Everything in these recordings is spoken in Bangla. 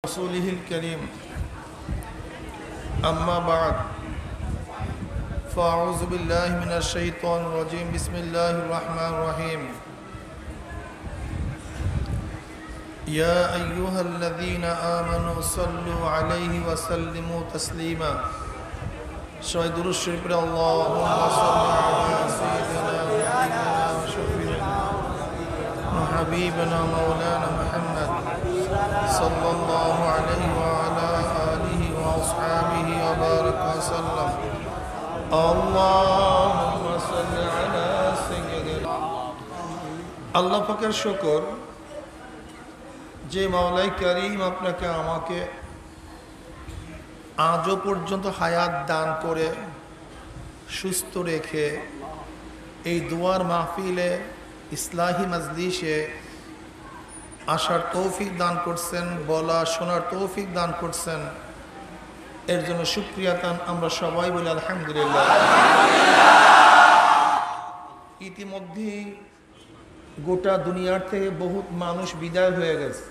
رسوله الكريم أما بعد فأعوذ بالله من الشيطان الرجيم بسم الله الرحمن الرحيم يا أيها الذين آمنوا صلوا عليه وسلموا تسليما شهد الشريف اللهم صل على سيدنا وشفيعنا وحبيبنا مولانا محمد صلى الله عليه وعلى آله وأصحابه وبارك وسلم اللهم صل على سيدنا আল্লাহ পাকের শুকর যে মাওলাই করিম আপনাকে আমাকে আজও পর্যন্ত হায়াত দান করে সুস্থ রেখে এই দুয়ার মাহফিলে ইসলাহি মজলিসে আসার তৌফিক দান করছেন, বলা শোনার তৌফিক দান করছেন, এর জন্য শুকরিয়া তান আমরা সবাই বলি আলহামদুলিল্লাহ। ইতিমধ্যে গোটা দুনিয়ার থেকে বহুত মানুষ বিদায় হয়ে গেছে।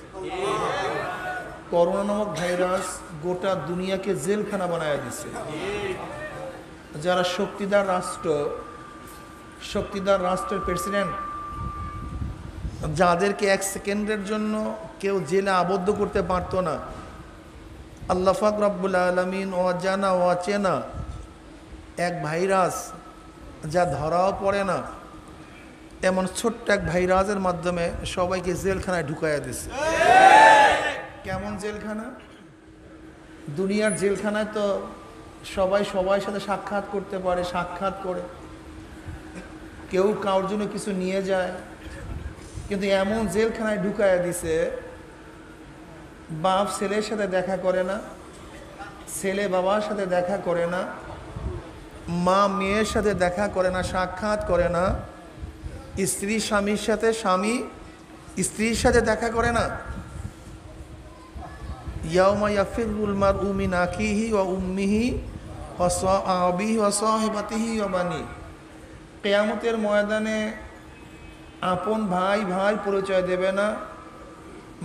করোনা নামক ভাইরাস গোটা দুনিয়াকে জেলখানা বানায় দিছে। যারা শক্তিধর রাষ্ট্রের প্রেসিডেন্ট, যাদেরকে এক সেকেন্ডের জন্য কেউ জেলে আবদ্ধ করতে পারতো না, আল্লাহ পাক রব্বুল আলামিন অজানা অচেনা এক ভাইরাস যা ধরাও পড়ে না, এমন ছোট্ট এক ভাইরাসের মাধ্যমে সবাইকে জেলখানায় ঢুকাইয়া দিছে। কেমন জেলখানা? দুনিয়ার জেলখানায় তো সবাই সবার সাথে সাক্ষাৎ করতে পারে, সাক্ষাৎ করে কেউ কারোর জন্য কিছু নিয়ে যায়, কিন্তু এমন জেলখানায় ঢুকাইয়া দিছে বাপ ছেলের সাথে দেখা করে না, ছেলে বাবার সাথে দেখা করে না, মা মেয়ের সাথে দেখা করে না, সাক্ষাৎ করে না, স্ত্রী স্বামীর সাথে, স্বামী স্ত্রীর সাথে দেখা করে না। ইয়াউমা ইয়াফিরুল মারউ মিন আখিহি ওয়া উম্মিহি ওয়া সাহাবিহি ওয়া সাহিবাতিহি ওয়া বানি। কিয়ামতের ময়দানে আপন ভাই ভাই পরিচয় দেবে না,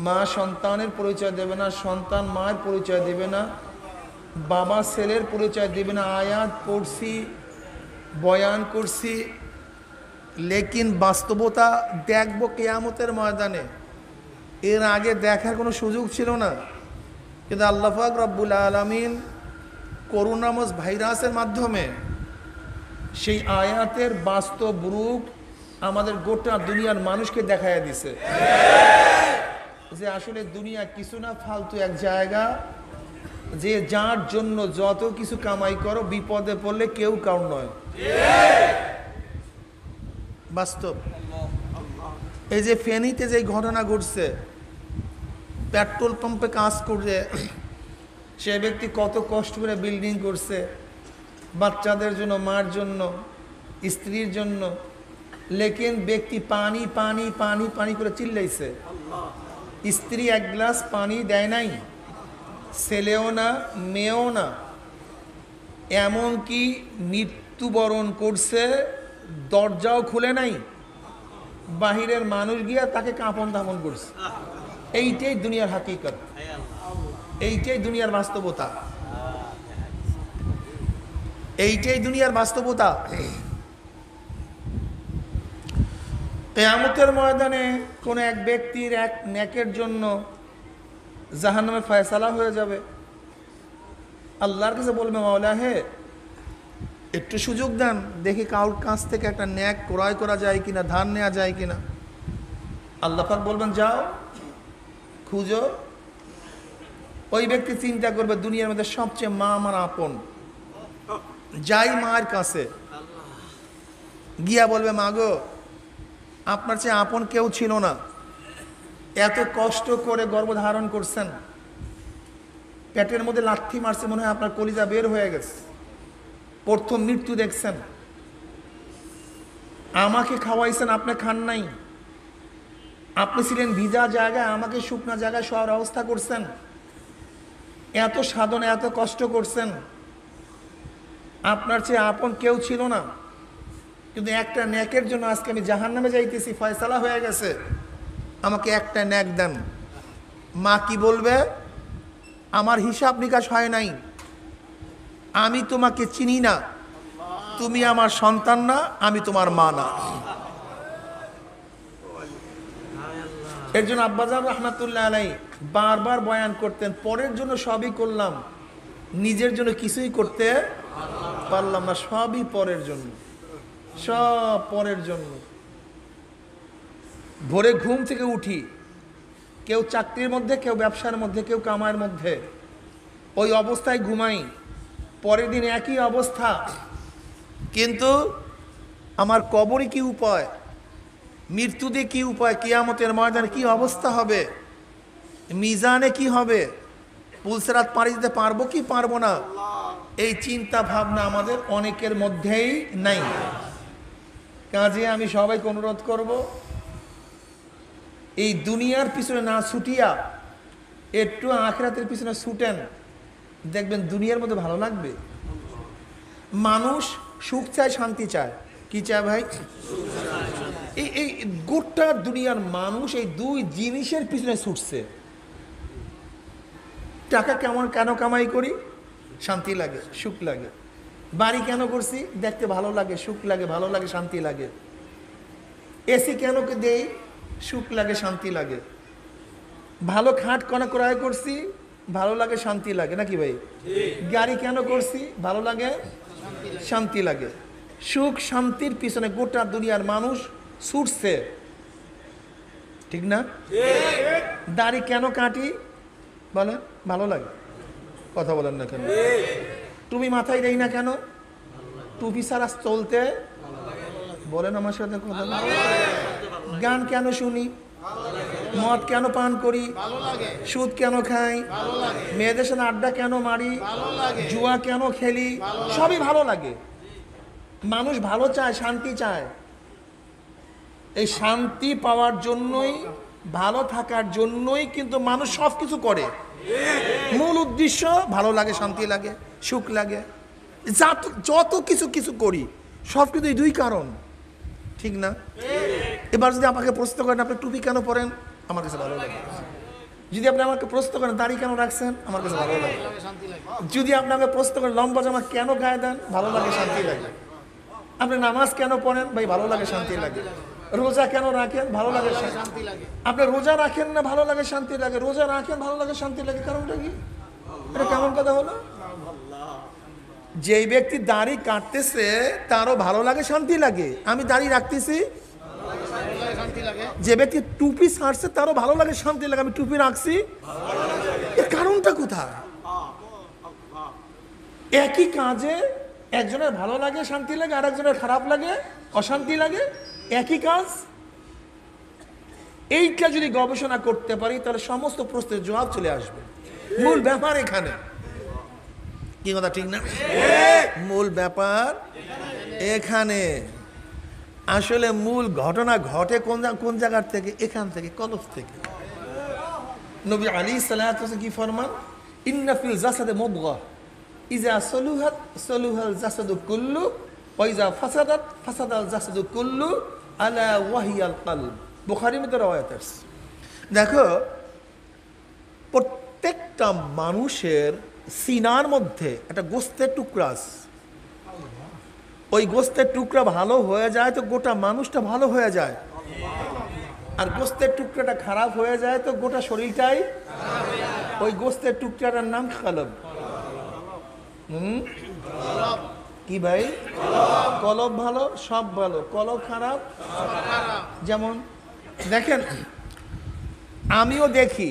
মা সন্তানের পরিচয় দেবে না, সন্তান মায়ের পরিচয় দেবে না, বাবা ছেলের পরিচয় দেবে না। আয়াত পড়ছি, বয়ান করছি, লেকিন বাস্তবতা দেখব কিয়ামতের ময়দানে। এর আগে দেখার কোনো সুযোগ ছিল না, কিন্তু আল্লাহ পাক রব্বুল আলামিন করোনা ভাইরাসের মাধ্যমে সেই আয়াতের বাস্তব রূপ আমাদের গোটা দুনিয়ার মানুষকে দেখাইয়া দিছে যে আসলে দুনিয়া কিছু না, ফালতু এক জায়গা, যে যার জন্য যত কিছু কামাই করো বিপদে পড়লে কেউ কারণ নয়। বাস্তব। এই যে ফেনীতে যে ঘটনা ঘটছে, পেট্রোল পাম্পে কাজ করে সে ব্যক্তি কত কষ্ট করে বিল্ডিং করছে, বাচ্চাদের জন্য, মার জন্য, স্ত্রীর জন্য, লেকিন ব্যক্তি পানি পানি পানি পানি করে চিল্লাইছে। স্ত্রী এক গ্লাস পানি দেয় নাই, ছেলেও না, মেয়েও না, এমনকি মৃত্যুবরণ করছে, দরজাও খুলে নাই, বাহিরের মানুষ গিয়া তাকে কাঁপন দাপন করছে। এইটাই দুনিয়ার হাকিকত, এইটাই দুনিয়ার বাস্তবতা, এইটাই দুনিয়ার বাস্তবতা। কিয়ামতের ময়দানে কোন এক ব্যক্তির এক নেকের জন্য জাহান্নামে ফয়সালা হয়ে যাবে। আল্লাহর কাছে বলবে, মাওলা হে, একটু সুযোগ দেন, দেখি কারোর কাছ থেকে একটা নেক ক্রয় করা যায় কিনা, ধার নেওয়া যায় কিনা। আল্লাহ পাক বলবেন, যাও খুঁজো। ওই ব্যক্তি চিন্তা করবে দুনিয়ার মধ্যে সবচেয়ে মা আমার আপন, যাই মায়ের কাছে গিয়া বলবে, মা গো, আপনার চেয়ে আপন কেউ ছিল না, এত কষ্ট করে গর্ভধারণ করছেন, পেটের মধ্যে লাথি মারছে, মনে হয় আপনার কলিজা বের হয়ে গেছে, প্রথম মৃত্যু দেখছেন, আমাকে খাওয়াইছেন, আপনি খান নাই, আপনি ছিলেন ভিজা জায়গায়, আমাকে শুকনা জায়গায় শোয়ার ব্যবস্থা করছেন, এত সাধন এত কষ্ট করছেন, আপনার চেয়ে আপন কেউ ছিল না, কিন্তু একটা নেকের জন্য আজকে আমি জাহান্নামে যাইতেছি, ফয়সালা হয়ে গেছে, আমাকে একটা নেক দেন। মা কি বলবে? আমার হিসাব নিকাশ হয় নাই, আমি তোমাকে চিনি না, তুমি আমার সন্তান না, আমি তোমার মা না। এর জন্য আব্বাজান রহমাতুল্লাহ আলাই বারবার বয়ান করতেন, পরের জন্য সবই করলাম, নিজের জন্য কিছুই করতে পারলাম না, সবই পরের জন্য, সব পরের জন্য। ভোরে ঘুম থেকে উঠি, কেউ চাকরির মধ্যে, কেউ ব্যবসার মধ্যে, কেউ কামাইয়ের মধ্যে, ওই অবস্থায় ঘুমাই, পরের দিন একই অবস্থা। কিন্তু আমার কবরে কি উপায়, মৃত্যু দিয়ে কি উপায়, কিয়ামতের ময়দানে কি অবস্থা হবে, মিজানে কি হবে, পুলসেরাত পাড়ি দিতে পারবো কি পারবো না, এই চিন্তা ভাবনা আমাদের অনেকের মধ্যেই নাই। কাজে আমি সবাইকে অনুরোধ করব, এই দুনিয়ার পিছনে না ছুটিয়া একটু আখিরাতের পিছনে ছুটেন, দেখবেন দুনিয়ার মধ্যে ভালো লাগবে। মানুষ সুখ চায়, শান্তি চায়, কি চায় ভাই? এই গোটা দুনিয়ার মানুষ এই দুই জিনিসের পিছনে ছুটছে। টাকা কেন কামাই করি? শান্তি লাগে, সুখ লাগে। বাড়ি কেন করছি? দেখতে ভালো লাগে, সুখ লাগে, ভালো লাগে, শান্তি লাগে। এসি কেন দেই? সুখ লাগে, শান্তি লাগে। ভালো খাট ক্রয় করছি, ভালো লাগে, শান্তি লাগে, নাকি ভাই? গাড়ি কেন করছি? ভালো লাগে, শান্তি লাগে। সুখ শান্তির পিছনে গোটা দুনিয়ার মানুষ ছুটছে, ঠিক না? দাড়ি কেন কাটি? বলেন, ভালো লাগে। কথা বলেন না কেন? টুপি মাথায় দেই না কেন? টুপি ছাড়া চলতে, বলেন আমার সাথে কথা। গান কেন শুনি? মদ কেন পান করি? সুদ কেন খাই? মেয়েদের সাথে আড্ডা কেন মারি? জুয়া কেন খেলি? সবই ভালো লাগে। মানুষ ভালো চায়, শান্তি চায়। এই শান্তি পাওয়ার জন্যই, ভালো থাকার জন্যই কিন্তু মানুষ সব কিছু করে। মূল উদ্দেশ্য ভালো লাগে, শান্তি লাগে, সুখ লাগে। যত কিছু করি সব কিন্তু এই দুই কারণ, ঠিক না? এবার যদি আমাকে প্রশ্ন করেন আপনি টুপি কেন পরেন, আমার কাছে ভালো লাগে। যদি আপনি আমাকে প্রশ্ন করেন দাড়ি কেন রাখছেন, আমার কাছে ভালো লাগে। যদি আপনি আমাকে প্রশ্ন করেন লম্বা জামা কেন গায়ে দেন, ভালো লাগে, শান্তি লাগে। আপনি নামাজ কেন পড়েন, ভাই ভালো লাগে, শান্তি লাগে। রোজা কেন রাখেন, ভালো লাগে, শান্তি লাগে। আপনি রোজা রাখেন না, ভালো লাগে, শান্তি লাগে। রোজা রাখেন, ভালো লাগে, শান্তি লাগে, কারণটা কি? এটা কেমন কথা হলো? যেই ব্যক্তি দাড়ি কাটতেছে তারও ভালো লাগে, শান্তি লাগে। আমি দাড়ি রাখতেছি, যে ব্যক্তি টুপি ছাড়ছে তারও ভালো লাগে, শান্তি লাগে। আমি টুপি রাখছি, এর কারণটা কোথায়? একই কাজে একজনের ভালো লাগে, শান্তি লাগে, আর একজনের খারাপ লাগে, অশান্তি লাগে। একই কাজ। এইটা যদি গবেষণা করতে পারি তাহলে সমস্ত প্রশ্নের জবাব চলে আসবে। মূল ব্যাপার এখানে, কি কথা ঠিক না? মূল ব্যাপার এখানে। আসলে মূল ঘটনা ঘটে কোন জায়গার থেকে? এখান থেকে, কলব থেকে। নবী আলাইহিস সালাতু ওয়াস সালাম কি ফরমান? ইন্না ফিল জাসাদে মুদগাহ ইযা সলুহাত সলুহাল জাসাদু কুল্লু ওয়া ইযা ফাসাদাত ফাসাদাল জাসাদু কুল্লু আলা ওয়াহিয়াল কলব। বুখারীর মধ্যে রওয়ায়াত আছে। দেখো, প্রত্যেকটা মানুষের সিনার মধ্যে একটা গোস্তের টুকরা আছে। ওই গোস্তের টুকরা ভালো হয়ে যায় তো গোটা মানুষটা ভালো হয়ে যায়, আর গোস্তের টুকরাটা খারাপ হয়ে যায় তো গোটা শরীরটাই। ওই গোস্তের টুকরাটার নাম কলব। কি ভাই? কলব ভালো, সব ভালো। কলব খারাপ, যেমন দেখেন, আমিও দেখি,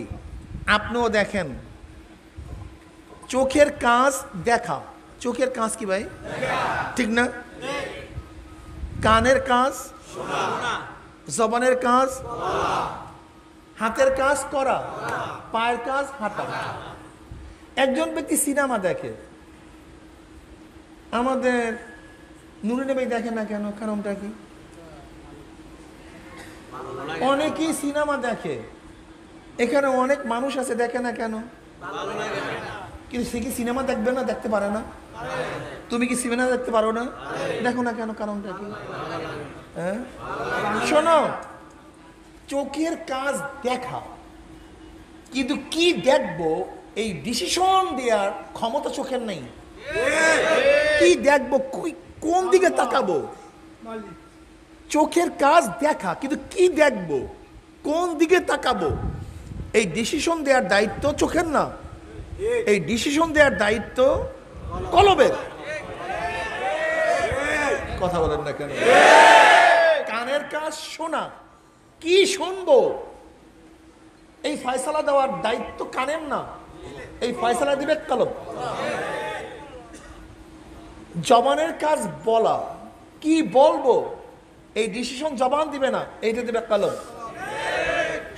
আপনিও দেখেন, চোখের কাজ দেখা। চোখের কাজ কি ভাই? ঠিক না? কানের কাজ, জবানের কাজ, হাতের কাজ করা, পায়ের কাজ হাঁটা। একজন ব্যক্তি সিনেমা দেখে, আমাদের নুরুন ভাই দেখে না কেন? কারণটা কি? অনেকেই সিনেমা দেখে, এখানে অনেক মানুষ আছে, দেখে না কেন? কিন্তু সে কি সিনেমা দেখবে না? দেখতে পারে না। তুমি কি সিনেমা দেখতে পারো না? দেখো না কেন? কারণটা কি? হ্যাঁ, শোনো, চোখের কাজ দেখা, কিন্তু কি দেখবো এই ডিসিশন দেওয়ার ক্ষমতা চোখের নেই। কি দেখবো, কোন দিকে তাকাবো, চোখের কাজ দেখা, কিন্তু কি দেখবো, কোন দিকে তাকাবো, এই ডিসিশন দেওয়ার দায়িত্ব চোখের না, এই ডিসিশন দেওয়ার দায়িত্ব কলবের। কথা বলেন না কেন? কানের কাজ শোনা, কি শুনবো, এই ফয়সালা দেওয়ার দায়িত্ব কানের না, এই ফয়সালা দিবে কলব। জবানের কাজ বলা, কি বলবো, এই ডিসিশন জবান দিবে না, এইটা দিবে কলব।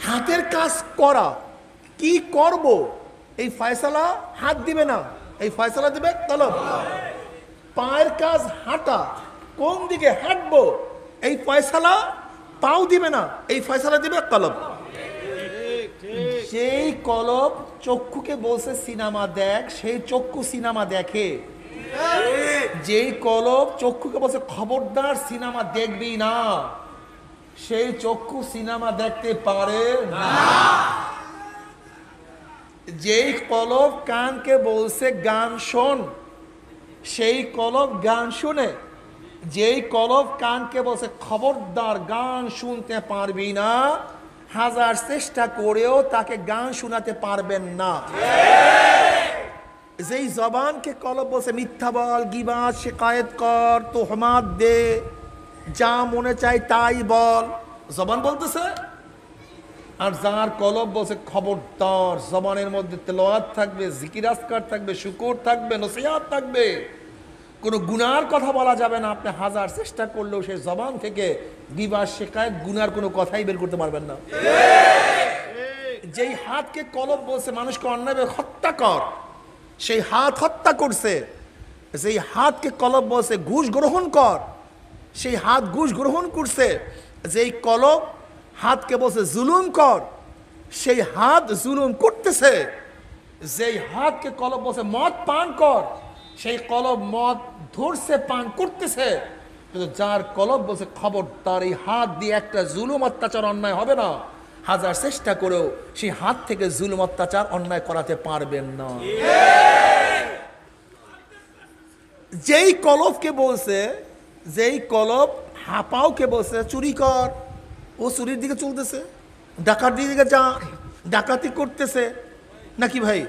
হাতের কাজ করা, কি করব, এই ফয়সালা হাত দিবে না, এই ফয়সালা দিবে কলব। পায়ের কাজ হাঁটা, কোন দিকে হাঁটবো, এই ফয়সালা পাও দিবে না, এই ফয়সালা দিবে কলব। যেই কলব চক্ষুকে বলছে সিনেমা দেখ, সেই চক্ষু সিনেমা দেখে। যেই কলব চক্ষুকে বলছে খবরদার সিনেমা দেখবি না, সেই চক্ষু সিনেমা দেখতে পারে না। যেই কলব কানকে বলছে গান শোন, সেই কলব গান শুনে। যেই কলব কানকে বলছে খবরদার গান শুনতে পারবি না, হাজার চেষ্টা করেও তাকে গান শোনাতে পারবেন না। যেই জবানকে কলব বলছে মিথ্যা বল, গিবত, শিকায়ত কর, তোহমাত দে, যা মনে চাই তাই বল, জবান বলতেছে। আর যার কলব বলছে খবরদার, জবানের মধ্যে তেলাওয়াত থাকবে, জিকির আজকার থাকবে, শুকর থাকবে, নসিহত থাকবে, কোনো গুনার কথা বলা যাবে না। আপনি হাজার চেষ্টা করলেও সেই জবান থেকে গিবত, শিকায়ত, গুনার কোনো কথাই বের করতে পারবেন না। যেই হাতকে কলব বলছে মানুষকে অন্যায়ভাবে হত্যা কর, সেই হাত হত্যা করছে। যেই হাতকে কলব বলছে ঘুষ গ্রহণ কর, সেই হাত ঘুষ গ্রহণ করছে। যেই কলব হাতকে বলছে জুলুম কর, সেই হাত জুলুম করতেছে। যেই হাতকে কলব বলছে মদ পান কর, সেই কলব মদ ধরছে, পান করতেছে। কিন্তু যার কলব বলছে খবরদার, এই হাত দিয়ে একটা জুলুম অত্যাচার অন্যায় হবে না, হাজার চেষ্টা করেও সেই হাত থেকে জুলুম অত্যাচার অন্যায় করাতে পারবেন না। যেই কলবকে বলছে, যেই কলব হাপাওকে বলছে চুরি কর, ও চুরির দিকে চলতেছে, ডাকাতির দিকে যা, ডাকাতি করতেছে নাকি ভাই?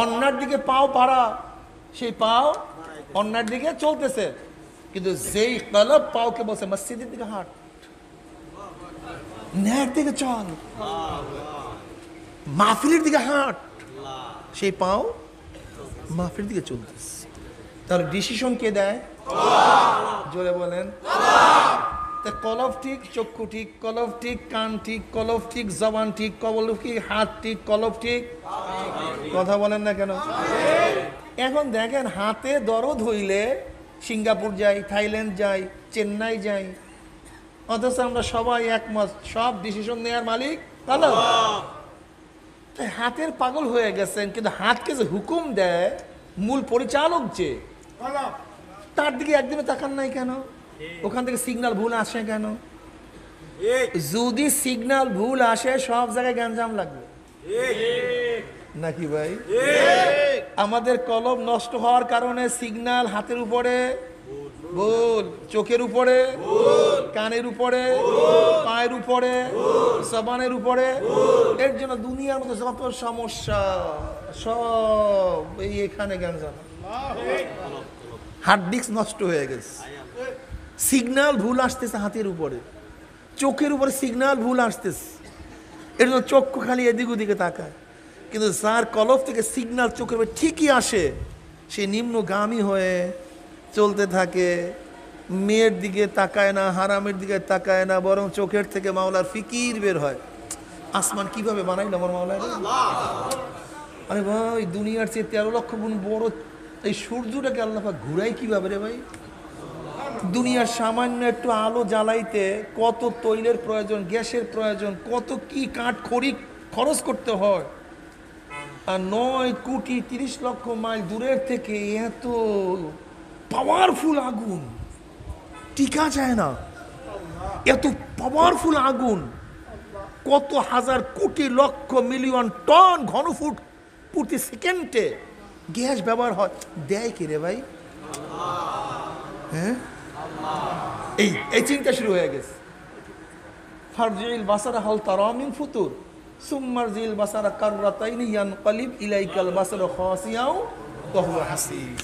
অন্যার দিকে পাও পাড়া, সেই পাও অন্যার দিকে চলতেছে। কিন্তু যেই কলব পাওকে বলছে মসজিদের দিকে হাঁট, ন্যায়ের দিকে চল, মাহফিলের দিকে হাঁট, সেই পাও মাহফিলের দিকে চলতেছে। তাহলে ডিসিশন কে দেয়? জোরে বলেন। তা কলব ঠিক, চক্ষু ঠিক, কলব ঠিক, কান ঠিক, কলব ঠিক, জবান ঠিক, কলব ঠিক, হাত ঠিক, কলব ঠিক। কথা বলেন না কেন? এখন দেখেন, হাতে দরদ হইলে সিঙ্গাপুর যাই, থাইল্যান্ড যাই, চেন্নাই যাই, অথচ আমরা সবাই একমত, সব ডিসিশন নেওয়ার মালিক কলব। তাই হাতের পাগল হয়ে গেছেন, কিন্তু হাতকে যে হুকুম দেয় মূল পরিচালক যে, তার দিকে একদিনে তাকান নাই কেন? ওখান থেকে সিগন্যাল ভুল আসে কেন? যদি সিগন্যাল ভুল আসে সব জায়গায় গ্যাঞ্জাম লাগবে নাকি ভাই? আমাদের কলম নষ্ট হওয়ার কারণে সিগন্যাল হাতের উপরে ভুল, চোখের উপরে, কানের উপরে, পায়ের উপরে, জবানের উপরে। এর জন্য দুনিয়ার মধ্যে যত সমস্যা সব এই এখানে গ্যাঞ্জাম। হার্ড ডিস্ক নষ্ট হয়ে গেছে, সিগন্যাল ভুল আসতেছে হাতের উপরে, চোখের উপরে সিগন্যাল ভুল আসতেছে। এর জন্য চক্ষু খালি এদিক ওদিকে তাকায়। কিন্তু যার কলব থেকে সিগন্যাল চোখের উপরে ঠিকই আসে, সে নিম্নগামী হয়ে চলতে থাকে, মেয়ের দিকে তাকায় না, হারামের দিকে তাকায় না, বরং চোখের থেকে মাওলার ফিকির বের হয়। আসমান কিভাবে বানাইল আমার মাওলা! আরে ভাই, দুনিয়ার চেয়ে 13 লক্ষ গুণ বড় এই সূর্যটাকে আল্লাহ পাক ঘুরাই কিভাবে রে ভাই? দুনিয়ার সামান্য একটু আলো জ্বালাইতে কত তৈলের প্রয়োজন, গ্যাসের প্রয়োজন, কত কি কাঠ খড়ি খরচ করতে হয়। আর 9 কোটি 30 লক্ষ মাইল দূরের থেকে এত পাওয়ারফুল আগুন টিকা যায় না। এত পাওয়ারফুল আগুন কত হাজার কোটি লক্ষ মিলিয়ন টন ঘনফুট প্রতি সেকেন্ডে গ্যাস ব্যবহার হয়, দেয় কি রে ভাই? হ্যাঁ, এই চিন্তা শুরু হয়ে গেছে। ফারজিল বাসারা হাল তারা মিন ফুতুর সুম্মারজিল বাসারা কাররাতাইনি ইয়ানকালিব ইলাইকাল বাসারু খাসিয়াও ওয়া হুয়া হাসিস।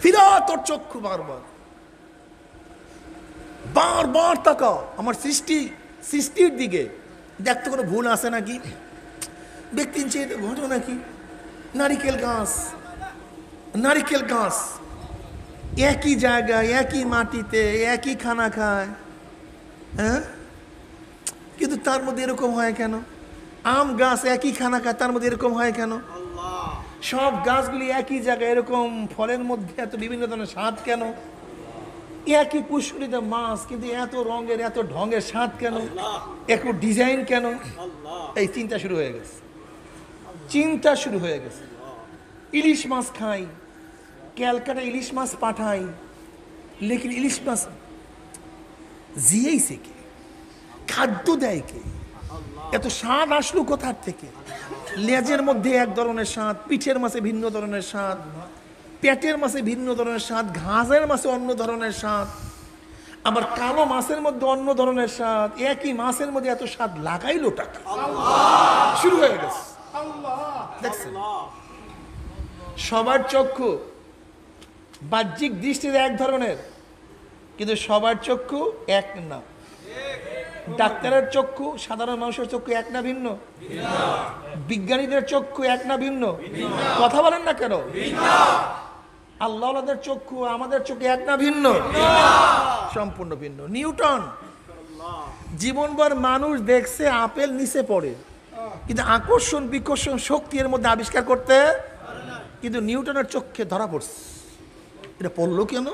ফিরা তোর চক্ষু বারবার বারবার তাকাও আমার সৃষ্টির দিকে, দেখতে কোনো ভুল আছে নাকি, ব্যক্তির চেয়ে ঘটনা কি। নারিকেল গাছ একই জায়গায়, একই মাটিতে, একই খানা খায়, হ্যাঁ, কিন্তু তার মধ্যে এরকম হয় কেন? আম গাছ একই খানা খায়, তার মধ্যে এরকম হয় কেন? সব গাছগুলি একই জায়গায়, এরকম ফলের মধ্যে এত বিভিন্ন ধরনের স্বাদ কেন? একই পুষ্করিতে মাছ, কিন্তু এত রঙের, এত ঢঙের স্বাদ কেন? একটু ডিজাইন কেন? এই চিন্তা শুরু হয়ে গেছে। ইলিশ মাছ খাই, ক্যালকাটা ইলিশ মাছ পাঠাই, লেকিন ইলিশ মাছ জিয়েছে কে? খাদ্য দেয় কে? এত স্বাদ আসলো কোথার থেকে? লেজের মধ্যে এক ধরনের স্বাদ, পিঠের মাছে ভিন্ন ধরনের স্বাদ, পেটের মাছে ভিন্ন ধরনের স্বাদ, ঘাসের মাছে অন্য ধরনের স্বাদ, আবার কালো মাছের মধ্যে অন্য ধরনের স্বাদ। একই মাছের মধ্যে এত স্বাদ লাগাইলো টাকা, শুরু হয়ে গেছে। দেখছেন, সবার চক্ষু বাহ্যিক দৃষ্টিতে এক ধরনের, কিন্তু সবার চক্ষু এক না। ডাক্তারের চক্ষু সাধারণ মানুষের চক্ষু এক না ভিন্ন? বিজ্ঞানীদের চক্ষু এক না ভিন্ন? কথা বলেন না কেন? আল্লাহওয়ালাদের চক্ষু আমাদের চক্ষু এক না ভিন্ন? সম্পূর্ণ ভিন্ন। নিউটন জীবনভর মানুষ দেখছে আপেল নিচে পড়ে, কিন্তু আকর্ষণ বিকর্ষণ শক্তি এর মধ্যে আবিষ্কার করতে, কিন্তু নিউটনের চোখে ধরা পড়ছে। এটা পড়লো কেন?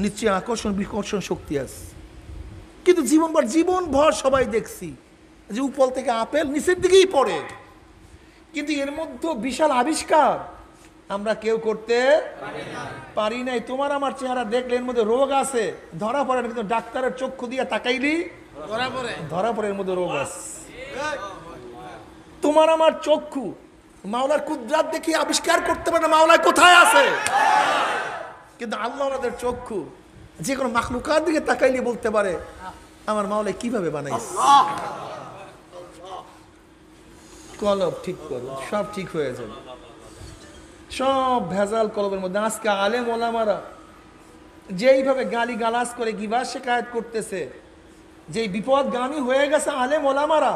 নিশ্চয়ই আকর্ষণ বিকর্ষণ শক্তি আছে। কিন্তু জীবনভর সবাই দেখছি যে উপল থেকে আপেল নিচের দিকেই পড়ে, কিন্তু এর মধ্যে বিশাল আবিষ্কার আমরা কেউ করতে পারি নাই। তোমার আমার চেহারা দেখলে এর মধ্যে রোগ আছে, ধরা পড়ে না, কিন্তু ডাক্তারের চক্ষু দিয়ে তাকাইলি ধরা পড়ে এর মধ্যে রোগ আছে। তোমার আমার চক্ষু মাওলার কুদরত দেখে আবিষ্কার করতে পারে না মাওলা কোথায় আছে, কিন্তু আল্লাহওয়ালাদের চক্ষু যে কোনো মাখলুকাত দিকে তাকাইলে বলতে পারে আমার মাওলা কিভাবে বানাইছে। কলব ঠিক করো, সব ঠিক হয়ে যাবে। সব ভেজাল কলবের মধ্যে। আজকে আলেম ওলামারা যেইভাবে গালি গালাজ করে গিবা শিকায়ত করতেছে, যে বিপদগামী হয়ে গেছে আলেম ওলামারা,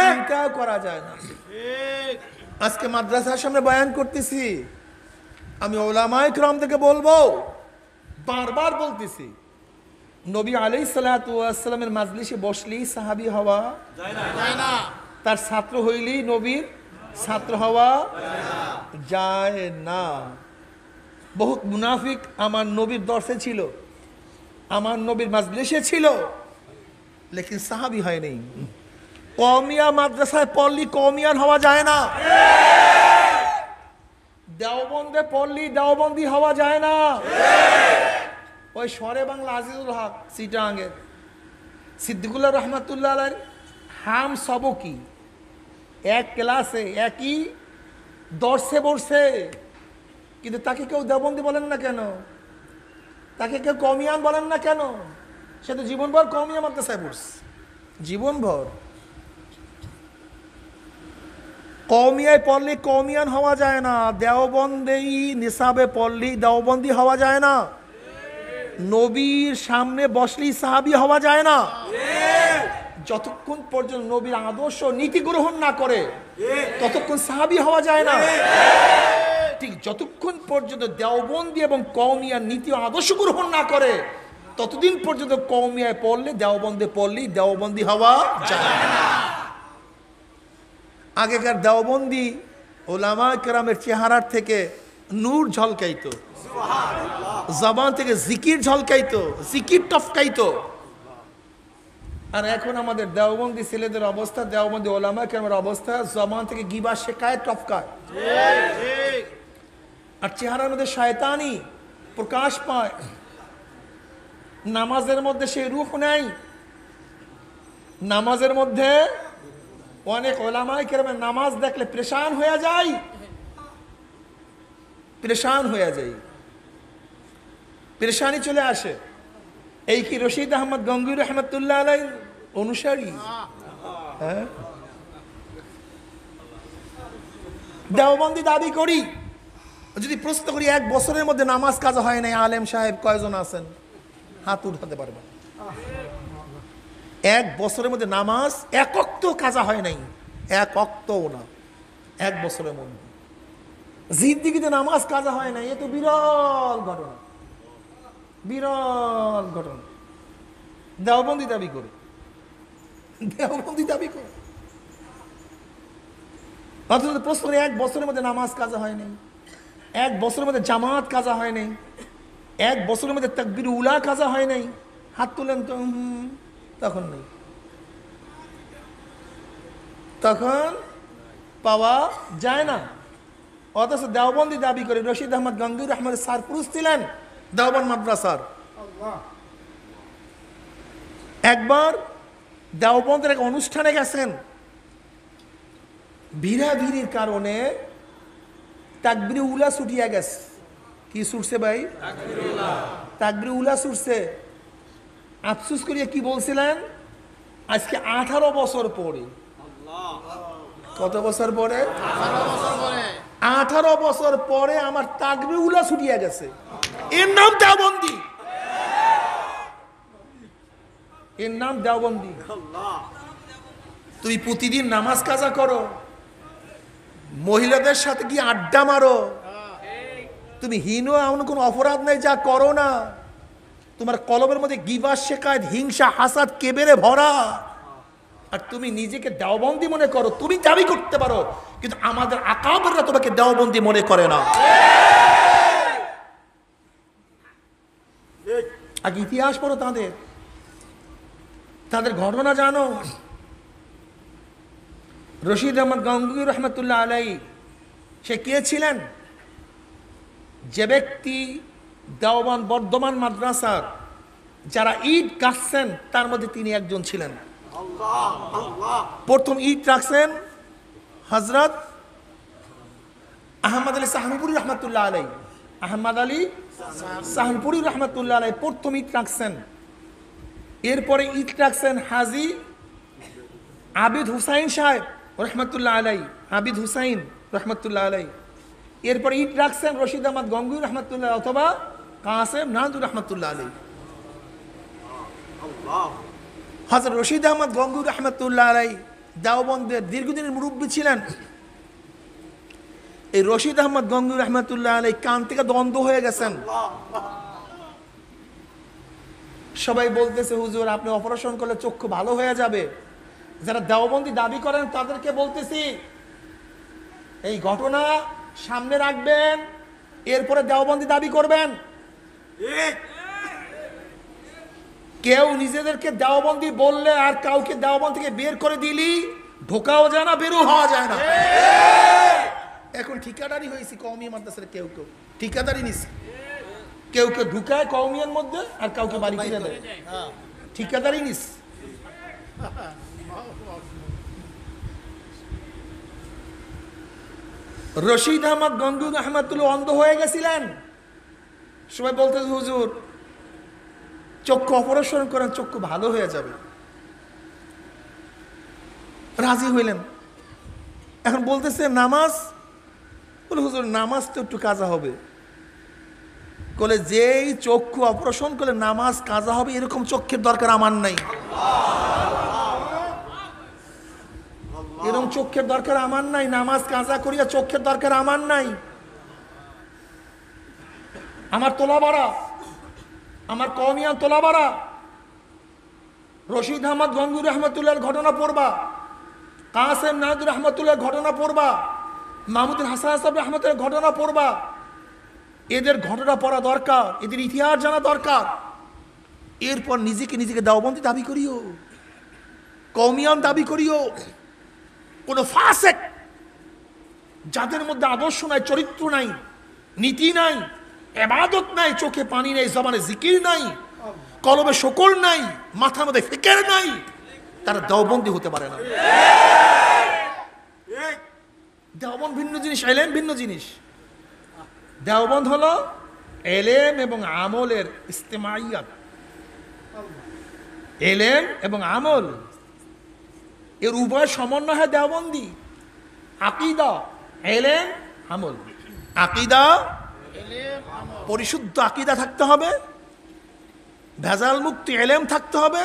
চিন্তাও করা যায় না। আজকে মাদ্রাসার সামনে বয়ান করতেছি, আমি ওলামায়ে কিরাম থেকে বলবো, বারবার বলতেছি, নবী আলাইহিস সালাতু ওয়াস সালামের মাজলিসে বসলেই সাহাবী হওয়া যায় না, তার ছাত্র হইলেই নবীর ছাত্র হওয়া যায় না। বহুত মুনাফিক আমার নবীর দর্শে ছিল, আমার নবীর মাজলিসে ছিল, লেকিন সাহাবী হয়নি। কওমিয়া মাদ্রাসায় পড়লি কওমিয়ান হওয়া যায় না, দেওবন্দে পড়লি দেওবন্দি হওয়া যায় না। ওই শরে বাংলা আজিজুল হক চিটাঙ্গের সিদ্দিকুল্লাহ রহমাতুল্লাহ আলাইহির হাম সবকি এক ক্লাসে একই দর্শে বসে, কিন্তু তাকে কেউ দেওবন্দি বলেন না কেন? তাকে কেউ কওমিয়ান বলেন না কেন? সে তো জীবনভর কওমিয়া মাদ্রাসায় পড়ছে, জীবনভর। কওমিয়ায় পড়লে কওমিয়ান হওয়া যায় না, দেওবন্দেই নিসাবে পড়লি দেওবন্দি হওয়া যায় না, নবীর সামনে বসলেই সাহাবী হওয়া যায় না। যতক্ষণ পর্যন্ত নবীর আদর্শ নীতি গ্রহণ না করে ততক্ষণ সাহাবী হওয়া যায় না। ঠিক যতক্ষণ পর্যন্ত দেওবন্দি এবং কওমিয়ার নীতি আদর্শ গ্রহণ না করে ততদিন পর্যন্ত কওমিয়ায় পড়লে দেওবন্দে পড়লেই দেওবন্দি হওয়া যায় না। আগেকার দেওবন্দি ওলামায়ে কেরামের চেহারার থেকে নূর ঝলকাইতো, জবান থেকে জিকির ঝলকাইতো, জিকির টফকাইতো। আর এখন আমাদের দেওবন্দি ছেলেদের অবস্থা, দেওবন্দি ওলামায়ে কেরামের অবস্থা, জবান থেকে গিবা শেখায় টফকায়, আর চেহারার মধ্যে শয়তানি প্রকাশ পায়। নামাজের মধ্যে সেই রূহ নাই, নামাজের মধ্যে অনেক ওলামায়ে কেরামের নামাজ দেখলে পেরেশান হয়ে যায়, পেরেশান হয়ে যায়, পেরেশানি চলে আসে। এই কি রশিদ আহমদ গঙ্গুই রহমতুল্লাহ আলাইহির অনুসারী? হ্যাঁ, দেওবন্দি দাবি করি। যদি প্রশ্ন করি 1 বছরের মধ্যে নামাজ কাজা হয় নাই, আলেম সাহেব কয়জন আছেন? হাত উঠাতে পারবেন। 1 বছরের মধ্যে নামাজ 1 ওয়াক্ত কাজা হয় নাই, 1 ওয়াক্তও না, 1 বছরের মধ্যে। জিন্দিগিতে নামাজ কাজা হয় নাই, এ তো বিরল ঘটনা, বিরল ঘটনা। দেওবন্দি দাবি করে, দেওবন্দি দাবি করে। অথচ প্রশ্ন করি 1 বছরের মধ্যে নামাজ কাজা হয় নাই, 1 বছরের মধ্যে জামাত কাজা হয় নাই, 1 বছরের মধ্যে তাকবীর উলা কাজা হয় নাই, হাত তুলেন তো। তখন নেই, তখন পাওয়া যায় না। অথচ দেওবন্দি দাবি করে রশিদ আহমদ গঙ্গুই রহমত সারপুরুষ ছিলেন দেওবন্দ মাদ্রাসার। একবার দেওবন্দের এক অনুষ্ঠানে গেছেন, ভিড়াভিড়ির কারণে তাকবীর উলা ছুটিয়া গেছে। কি ছুটছে ভাই? তাকবীর উলা ছুটছে। আফসোস করিয়া কি বলছিলেন? আজকে 18 বছর পরে। কত বছর পরে? 18 বছর পরে আমার তাকবীর উলা ছুটিয়া গেছে। এর নাম দেওবন্দি, এর নাম দেওবন্দি। তুই প্রতিদিন নামাজ কাজা করো, মহিলাদের সাথে কি আড্ডা মারো, তুমি হীন এমন কোনো অপরাধ নাই যা করো না, তোমার কলবের মধ্যে গিবত, শিকায়ত, হিংসা, হাসাদ, কেবেরে ভরা, আর তুমি নিজেকে দেওবন্দি মনে করো। তুমি দাবি করতে পারো, কিন্তু আমাদের আকাবেররা তোমাকে দেওবন্দি মনে করে না। আগে ইতিহাস পড়ো তাদের, তাদের ঘটনা জানো। রশিদ আহমদ গঙ্গুই রহমতুল্লাহ আলাইহি সে কে ছিলেন? যে ব্যক্তি দেওবন্দ বর্ধমান মাদ্রাসার যারা ইট গাছছেন তার মধ্যে তিনি একজন ছিলেন। প্রথম ইট রাখছেন হযরত আহমদ আলী সাহানপুরি রহমতুল্লাহ আলাইহি। আহমদ আলী সাহানপুরি রহমতুল্লাহ আলাইহি প্রথম ইট রাখছেন। এরপরে ইট রাখছেন হাজী আবিদ হুসাইন সাহেব রহমতুল্লাহ আলাইহি, আবিদ হুসাইন রহমতুল্লাহ আলাইহি। এরপরে ইট রাখছেন রশিদ আহমদ গঙ্গুই রহমতুল্লাহ অথবা কাসেম নানদুর রহমতুল্লাহ আলাইহি। হযরত রশিদ আহমদ গঙ্গুই রহমতুল্লাহ আলাইহি দেওবন্দের দীর্ঘদিনের মুরব্বী ছিলেন। এই রশিদ আহমদ গঙ্গুই রহমতুল্লাহ আলাইহি কান থেকে দ্বন্দ্ব হয়ে গেছেন। সবাই বলতেছে হুজুর আপনি অপারেশন করলে চক্ষু ভালো হয়ে যাবে। যারা দেওবন্দি দাবি করেন তাদেরকে বলতেছি এই ঘটনা সামনে রাখবেন, এরপরে দেওবন্দি দাবি করবেন। কেউ নিজেদেরকে দেওবন্দি বললে আর কাউকে দেওবন্দ থেকে বের করে দিলি ঢোকাও যায় না, বেরও হওয়া যায় না। এখন ঠিকাদারি হয়েছি কওমি মাদ্রাসার, কেউ কেউ ঠিকাদারি নিচ্ছে, কেউ কেউ ঢুকায় কওমিয়ার মধ্যে আর কাউকে বাড়ি ফিরে দেয়, ঠিকাদারি নিস। রশিদ আহমদ গঙ্গুই রহমতুল্লাহ অন্ধ হয়ে গেছিলেন। সবাই বলতে হুজুর চক্ষু অপারেশন করেন, চক্ষু ভালো হয়ে যাবে। রাজি হইলেন। এখন বলতেছে নামাজ, বলে হুজুর নামাজ তো একটু কাজা হবে। বলে যেই চক্ষু অপারেশন করলে নামাজ কাজা হবে এরকম চক্ষের দরকার আমার নাই, এরকম চক্ষের দরকার আমার নাই, নামাজ কাজা করিয়া চক্ষের দরকার আমার নাই। আমার তোলা বাড়া, আমার কওমিয়ান তোলা বাড়া। রশিদ আহমদ গঙ্গুই রহমতুল্লাহর ঘটনা পড়বা, কাসেম নানদুর রহমতুল্লাহর ঘটনা পড়বা, মাহমুদুল হাসান সাহেব রহমতুল্লাহর ঘটনা পড়বা। এদের ঘটনা পড়া দরকার, এদের ইতিহাস জানা দরকার। এরপর নিজেকে দেওবন্দি দাবি করিও, কওমিয়ান দাবি করিও। কোন ফাসেক যাদের মধ্যে আদর্শ নাই, চরিত্র নাই, নীতি নাই, ইবাদত নাই, চোখে পানি নাই, জবানে জিকির নাই, কলবে শকর নাই, মাথার মধ্যে ফিকির নাই, তারা দেওবন্দি হতে পারে না। দেওবন্দ ভিন্ন জিনিস, এলেম ভিন্ন জিনিস। দেওবন্দ হলো এলেম এবং আমলের ইস্তেমাইয়াত, এলেম এবং আমল এর উভয় সমন্বয় হয় দেওবন্দি। আকিদা, এলেম, আমল। আকিদা, পরিশুদ্ধ আকিদা থাকতে হবে, ভেজাল মুক্ত এলেম থাকতে হবে,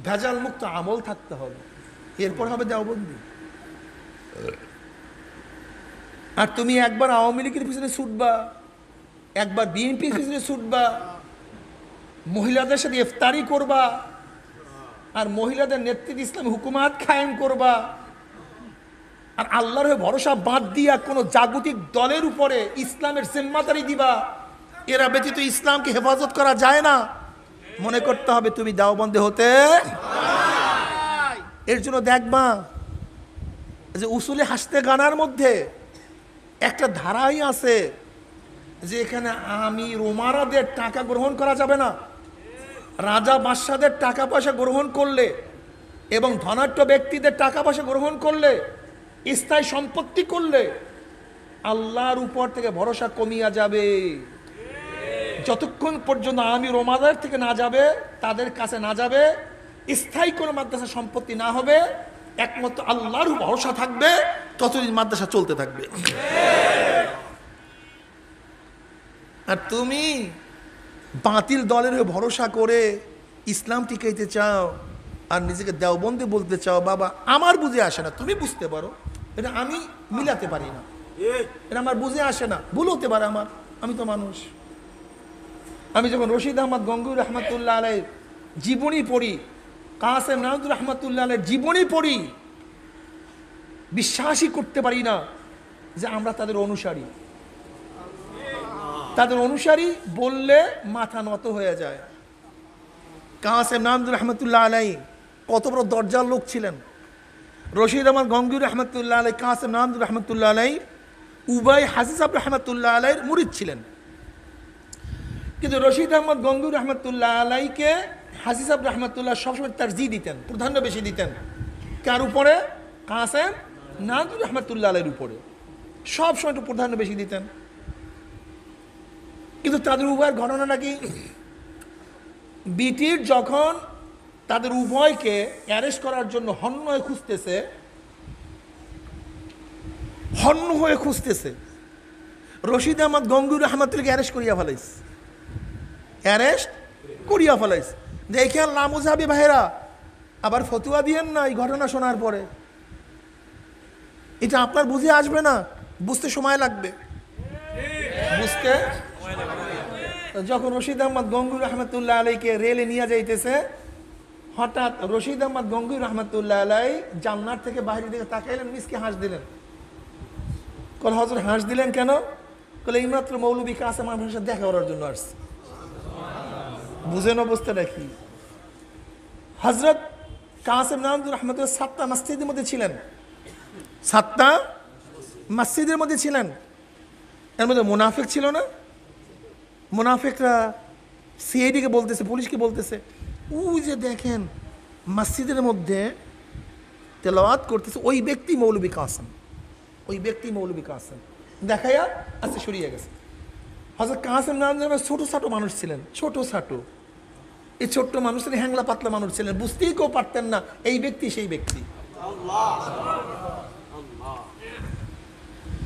ভেজাল মুক্ত আমল থাকতে হবে, এরপর হবে দেওবন্দি। আর তুমি একবার আওয়ামী লীগের পিছনে ছুটবা, একবার বিএনপির পিছনে ছুটবা, মহিলাদের সাথে ইফতারি করবা, আর মহিলাদের নেতৃত্বে ইসলামী হুকুমাত কায়েম করবা, আর আল্লাহর হয়ে ভরসা বাদ দিয়া কোনো জাগতিক দলের উপরে ইসলামের জিম্মাদারি দিবা, এরা ব্যতীত ইসলামকে হেফাজত করা যায় না। মনে করতে হবে তুমি দেওবন্দে হতে। এর জন্য দেখবা যে উসুলে হাসতে গানার মধ্যে একটা ধারাই আছে যে এখানে আমির ওমারাদের টাকা গ্রহণ করা যাবে না। রাজা বাদশাদের টাকা পয়সা গ্রহণ করলে এবং ধনাঢ্য ব্যক্তিদের টাকা পয়সা গ্রহণ করলে, স্থায়ী সম্পত্তি করলে আল্লাহর উপর থেকে ভরসা কমিয়া যাবে। যতক্ষণ পর্যন্ত আমির ওমারাদের থেকে না যাবে, তাদের কাছে না যাবে, স্থায়ী কোনো মাদ্রাসা সম্পত্তি না হবে, একমাত্র আল্লাহর ভরসা থাকবে, ততদিন মাদ্রাসা চলতে থাকবে। আর তুমি বাতিল দলের ভরসা করে ইসলাম টিকাইতে চাও আর নিজেকে দেওবন্দে বলতে চাও, বাবা আমার বুঝে আসে না, তুমি বুঝতে পারো, এটা আমি মিলাতে পারি না, এটা আমার বুঝে আসে না, ভুল হতে পারে আমার, আমি তো মানুষ। আমি যখন রশিদ আহমদ গঙ্গুর রহমতুল্লাহ আলাইহির জীবনী পড়ি, কাসেম নাজমুল রহমতুল্লাহ আলাইহির জীবনী পড়ি, বিশ্বাসই করতে পারি না যে আমরা তাদের অনুসারী। তাদের অনুসারী বললে মাথা নত হয়ে যায়। কাসেম নাজমুল রহমতুল্লাহ আলাইহি কত বড় দরজার লোক ছিলেন। রশিদ আহমদ গঙ্গুর রহমতুল্লাহ আলাইহি কাসেম নাজমুল রহমতুল্লাহ আলাইহি উবাই হাসিসাব রহমতুল্লাহ আলাইহির মুরিদ ছিলেন। কিন্তু রশিদ আহমদ গঙ্গুর রহমতুল্লাহ আলাইকে হাসিসাব রহমতুল্লাহ সবসময় তারজি দিতেন, প্রাধান্য বেশি দিতেন। কার উপরে? কাসেম নাজমুল রহমতুল্লাহ আলাইহির উপরে সবসময় একটু প্রাধান্য বেশি দিতেন। কিন্তু তাদের উভয়ের ঘটনা নাকি, ব্রিটিশ যখন তাদের উভয়কে অ্যারেস্ট করার জন্য হন্য হয়ে খুঁজতেছে, রশিদ আহমদ গঙ্গুর রহমতুল্লাহকে অ্যারেস্ট করিয়া ফেলাইস। দেখে আর লামুজাবি ভাইরা আবার ফতুয়া দিয়েন না এই ঘটনা শোনার পরে, এটা আপনার বুঝে আসবে না, বুঝতে সময় লাগবে। বুঝতে যখন রশিদ আহমদ গঙ্গুর রহমতুল্লাহ আলাইকে রেলে নিয়ে যাইতেছে, হঠাৎ রশিদ আহমদ গঙ্গুর রহমতুল্লাহ আলাই জান্নাত থেকে বাইরে দিকে তাকাইলেন, মিসকে হাঁস দিলেন। কল হজর হাঁস দিলেন কেন? কলে এইমাত্র মৌলবী কাসেম আমার সাথে দেখা করার জন্য আসছে। বুঝেন অবস্থাটা কি? হজরত কাসেম নাজমুল রহমতুল্লাহ 7টা মসজিদের মধ্যে ছিলেন, 7টা মসজিদের মধ্যে ছিলেন। এর মধ্যে মুনাফিক ছিল না? মুনাফিকরা সিআইডিকে বলতেছে, পুলিশকে বলতেছে, ওই যে দেখেন মসজিদের মধ্যে তেলাওয়াত করতেছে ওই ব্যক্তি মৌলবী কাসেম, দেখাইয়া আজকে সরিয়ে গেছে। হযরত কাসেম নাম ছোট ছোট মানুষ ছিলেন, এই ছোট্ট মানুষ ছিলেন, হ্যাংলা পাতলা মানুষ ছিলেন, বুঝতেই কেউ পারতেন না এই ব্যক্তি সেই ব্যক্তি।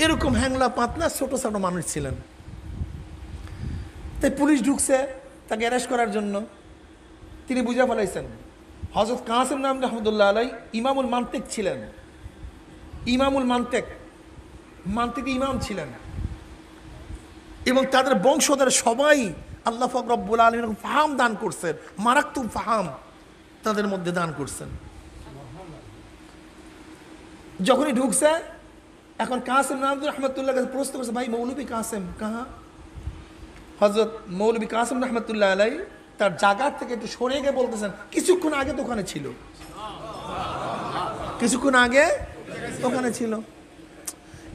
এরকম হ্যাংলা পাতলা ছোট ছোট মানুষ ছিলেন। তাই পুলিশ ঢুকছে তাকে অ্যারেস্ট করার জন্য। তিনি বুঝে ফেলাইছেন হযরত কাসেম নাম রহমতুল্লাহ আলাই ইমামুল মান্তিক ছিলেন, মান্তিক ইমাম ছিলেন, এবং তাদের বংশধর সবাই আল্লাহ পাক রব্বুল আলামিন ফাহাম দান করছেন, মারাত্মক ফাহাম তাদের মধ্যে দান করছেন। যখনই ঢুকছে, এখন কাসেম নাম রহমতুল্লাহ কাছে প্রশ্ন করছে, ভাই মৌলবী কাসেম কাহা? হযরত মৌলবী কাসেম রহমতুল্লাহ আলাই তার জায়গা থেকে একটু সরে গিয়ে বলতেছেন, কিছুক্ষণ আগে তো ওখানে ছিল,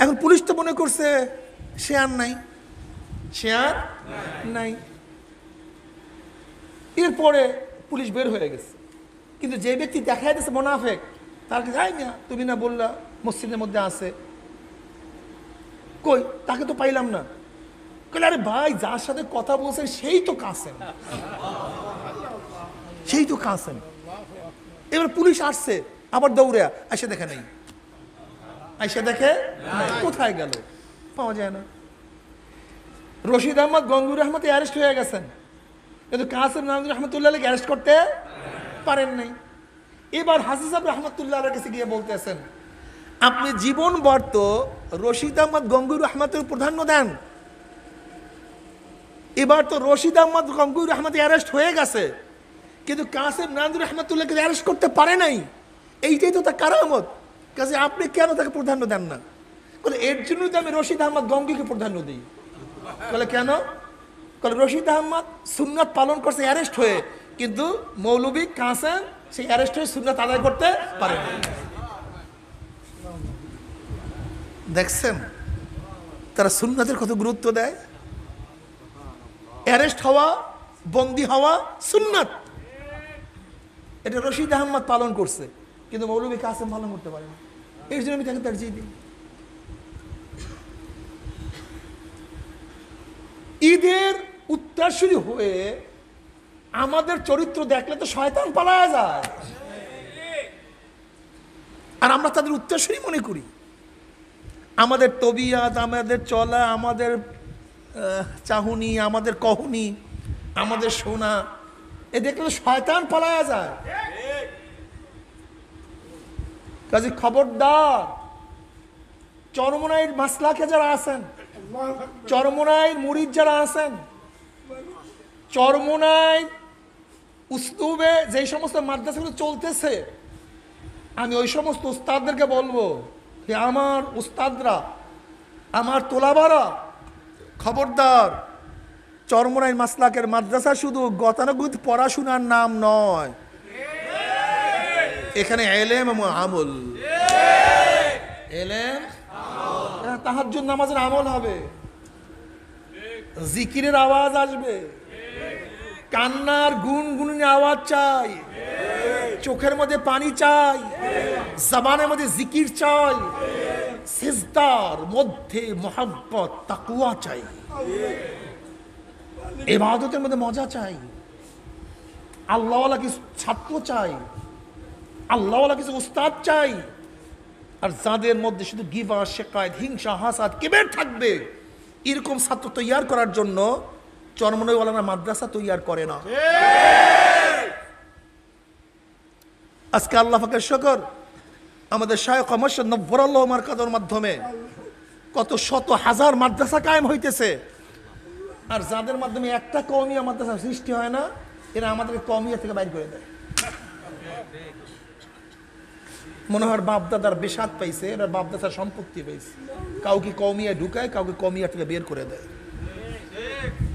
এখন পুলিশ তো মনে করছে সে আর নাই। এরপরে পুলিশ বের হয়ে গেছে, কিন্তু যে ব্যক্তি দেখা যাচ্ছে মুনাফিক, তার কাছে যাই না, তুমি না বললা মসজিদের মধ্যে আছে, কই তাকে তো পাইলাম না। কইলে আরে ভাই যার সাথে কথা বলছেন সেই তো কাসেম, সেই তো কাসেম। এবার পুলিশ আসছে, আবার দৌড়ে এসে দেখে নেই, এসে দেখে কোথায় গেল, পাওয়া যায় না। রশিদ আহমদ গঙ্গুর আহমদ অ্যারেস্ট হয়ে গেছেন, কিন্তু কাসেম নাজমুল রহমতুল্লাহকে অ্যারেস্ট করতে পারেন নাই। এবার হাফিজ সাহেব রহমতুল্লাহ কাছে গিয়ে বলতেছেন, আপনি জীবন বর্ত রশিদ আহমদ গঙ্গুর আহমদের প্রাধান্য দেন, এবার তো রশিদ আহমদ গঙ্গুর আহমদ অ্যারেস্ট হয়ে গেছে, কিন্তু কাসেম নাজমুল রহমতুল্লাহকে অ্যারেস্ট করতে পারে নাই, এইটাই তো তার কারামত, কাজে আপনি কেন তাকে প্রাধান্য দেন না? বলে এর জন্যই তো আমি রশিদ আহমদ গঙ্গুকে প্রাধান্য দিই। বলে কেন? বলে রশিদ আহমদ সুন্নাত পালন করছে অ্যারেস্ট হয়ে, কিন্তু মৌলভী কাসেম সেই অ্যারেস্ট হয়ে সুন্নাত আদায় করতে পারে না। দেখছেন তারা সুন্নাতের কত গুরুত্ব দেয়। অ্যারেস্ট হওয়া, বন্দী হওয়া সুন্নাত, এটা রশিদ আহমদ পালন করছে, কিন্তু মৌলভী কাসেম পালন করতে পারে না। এই জন্য আমি তাকে তারজিহ দিই। ঈদের উত্তরসূরি হয়ে আমাদের চরিত্র দেখলে তো শয়তান পালায়া যায়, আর আমরা তাদের উত্তরসূরি মনে করি। আমাদের তবিয়াত, আমাদের চলা, আমাদের চাহুনি, আমাদের কহুনি, আমাদের শোনা, এ দেখলে শয়তান পালায়া যায়। কাজে খবরদার, চরমনাইয়ের মাসলাকে যারা আছেন, চরমনাইয়ের মুরিদ যারা আছেন, চরমনাই উসলুবে যেই সমস্ত মাদ্রাসাগুলো চলতেছে, আমি ওই সমস্ত উস্তাদদেরকে বলবো যে আমার উস্তাদরা, আমার তোলাবারা, খবরদার, চরমনাই মাসলাকের মাদ্রাসা শুধু গতানুগতিক পড়াশোনার নাম নয়, এখানে এলেম এবং আমল, এলেম, তাহাজ্জুদ নামাজের আমল হবে, জিকিরের আওয়াজ আসবে, কান্নার গুনগুনি আওয়াজ চাই, চোখের মধ্যে পানি চাই, জবানের মধ্যে জিকির চাই, সিজদার মধ্যে মোহাব্বত তাকওয়া চাই, ইবাদতের মধ্যে মজা চাই, আল্লাহওয়ালা কিছু ছাত্র চাই, আল্লাহওয়ালা কিছু উস্তাদ চাই। আর যাদের মধ্যে শুধু গিবা, শেকায়েত, হিংসা, হাসাদ, কিবের থাকবে, এরকম ছাত্র তৈয়ার করার জন্য চরমনাইওয়ালারা মাদ্রাসা তৈয়ার করে না। আজকে আল্লাহ পাকের শুকর, আমাদের শায়খ মুর্শিদ নব্বরাল্লাহু মারকাজের মাধ্যমে কত শত হাজার মাদ্রাসা কায়েম হইতেছে, আর যাদের মাধ্যমে একটা কওমিয়া মাদ্রাসা সৃষ্টি হয় না, এরা আমাদেরকে কওমিয়া থেকে বাইর করে দেয়। মনে হয় বাপদাদার বেশাদ পাইছে, এরা বাপদাদার সম্পত্তি পাইছে, কাউকে কওমিয়া ঢুকায়, কাউকে কওমিয়া থেকে বের করে দেয়।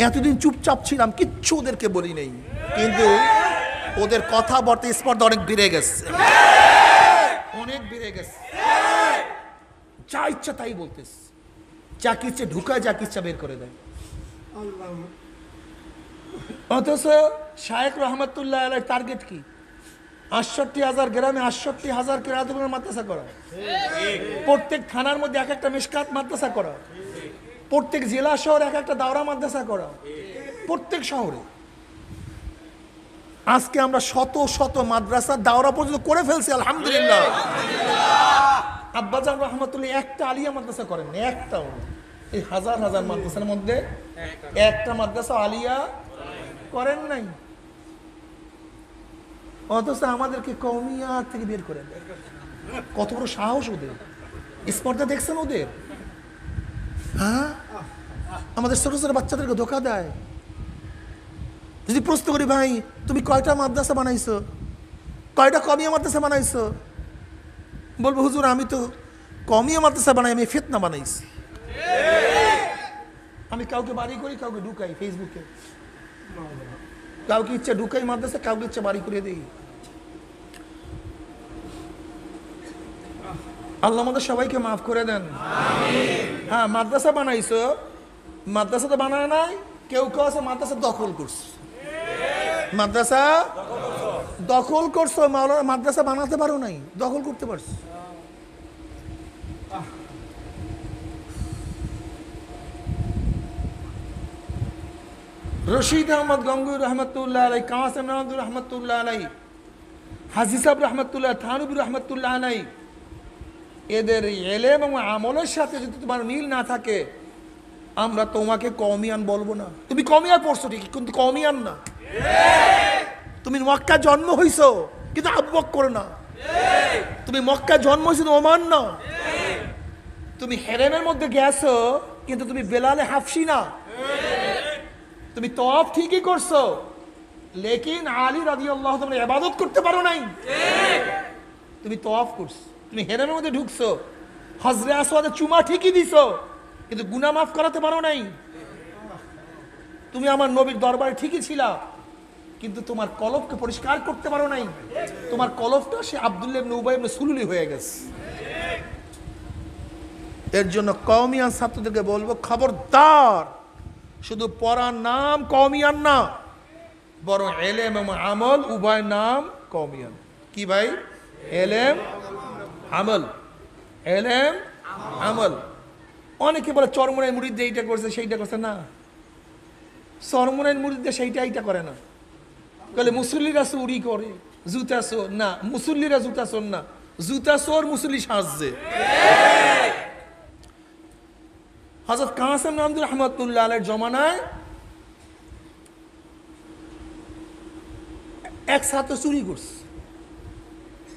এতদিন চুপচাপ ছিলাম, কিচ্ছু ওদেরকে বলি নেই, কিন্তু ওদের কথা বলতে স্পর্ধা অনেক বেড়ে গেছে, অনেক বেড়ে গেছে। যা ইচ্ছা তাই বলতেছে, যা কি ইচ্ছা ঢুকায়, যা কি ইচ্ছা বের করে দেয়। অথচ শায়েখ রহমতুল্লাহ আলাইহির টার্গেট কি? ৬৮,০০০ গ্রামে ৬৮,০০০ কিরাতুল মাদ্রাসা করা, প্রত্যেক থানার মধ্যে এক একটা মিশকাত মাদ্রাসা করা, প্রত্যেক জেলা শহরে এক একটা দাওরা মাদ্রাসা করা, প্রত্যেক শহরে। আজকে আমরা শত শত মাদ্রাসা দাওরা পর্যন্ত করে ফেলছি, আলহামদুলিল্লাহ। আব্বাজান রহমতুল্লাহ একটা আলিয়া মাদ্রাসা করেন, একটাও। এই হাজার হাজার মাদ্রাসার মধ্যে একটা মাদ্রাসা আলিয়া করেন নাই, অথচ আমাদেরকে কওমিয়া থেকে বের করে দেয়। কত বড় সাহস ওদের, স্পর্ধা দেখছেন ওদের? হ্যাঁ, আমাদের ছোট ছোট বাচ্চাদেরকে ধোকা দেয়। যদি প্রশ্ন করি, ভাই তুমি কয়টা মাদ্রাসা বানাইছো, কয়টা কওমিয়া মাদ্রাসা বানাইছো, বলবো হুজুর আমি তো কওমিয়া মাদ্রাসা বানাই, আমি ফিতনা বানাইছি। আমি কাউকে বাড়ি করি, কাউকে ঢুকাই ফেসবুকে, কাউকে ইচ্ছা ঢুকাই মাদ্রাসা, কাউকে ইচ্ছা বাড়ি করে দিই। আল্লাহ আমাদের সবাইকে মাফ করে দেন। হ্যাঁ, মাদ্রাসা বানাইছো, মাদ্রাসা তো বানায় নাই, কেউ কেউ আছে মাদ্রাসা দখল করছে, মাদ্রাসা দখল করছো, মাওলানা মাদ্রাসা বানাতে পারো নাই, দখল করতে পারছো। রশিদ আহমদ গঙ্গুর রহমতুল্লাহ আলাই, কাসেম নামদুর রহমতুল্লাহ আলাই, হাজি সাহেব রহমতুল্লাহ থানবী রহমতুল্লাহ আলাই, এদের এলেম এবং আমলের সাথে যদি তোমার মিল না থাকে, আমরা তোমাকে কওমিয়ান বলবো না। তুমি কওমিয়ান পড়ছো ঠিকই, কিন্তু কওমিয়ান না। তুমি মক্কা জন্ম হইছো কিন্তু আবু বকর না। তুমি মক্কা জন্ম হয়েছো ওমান না। তুমি হেরেমের মধ্যে গেছো কিন্তু তুমি বেলালে হাফসি না। তুমি তওয়াফ ঠিকই করছো, লেকিন আলী রাদিয়াল্লাহু তাআলা ইবাদত করতে পারো নাই। তুমি তওয়াফ করছো, তুমি হেরেমের মধ্যে ঢুকছো, হজরে আসওয়াদে চুমা ঠিকই দিছো, কিন্তু গুনাহ মাফ করাতে পারো নাই। তুমি আমার নবীর দরবারে ঠিকই ছিলা, কিন্তু তোমার কলবকে পরিষ্কার করতে পারো নাই। তোমার কলবটা সে আব্দুল্লাহ ইবনে উবাই ইবনে সুলুলি হয়ে গেছে। এর জন্য কওমিয়ান ছাত্রদেরকে বলবো, খবরদার শুধু পড়ার নাম কওমিয়ান না, বরং এলেম এবং আমল উভয় নাম কওমিয়ান। কি ভাই? এলেম আমল, এলেম আমল। অনেকে বলে চরমনের মুরিদ এইটা করছে সেইটা করছে না, চরমনের মুরিদ সেইটা এইটা করে না। বলে মুসল্লিরা চুরি করে, জুতা চোর না, মুসল্লিরা জুতা চোর না, জুতা চোর মুসল্লি সাজছে। হযরত কাসেম নামদুর রহমতুল্লাহ আলাইহির জমানায় এক ছাত্র চুরি করছে।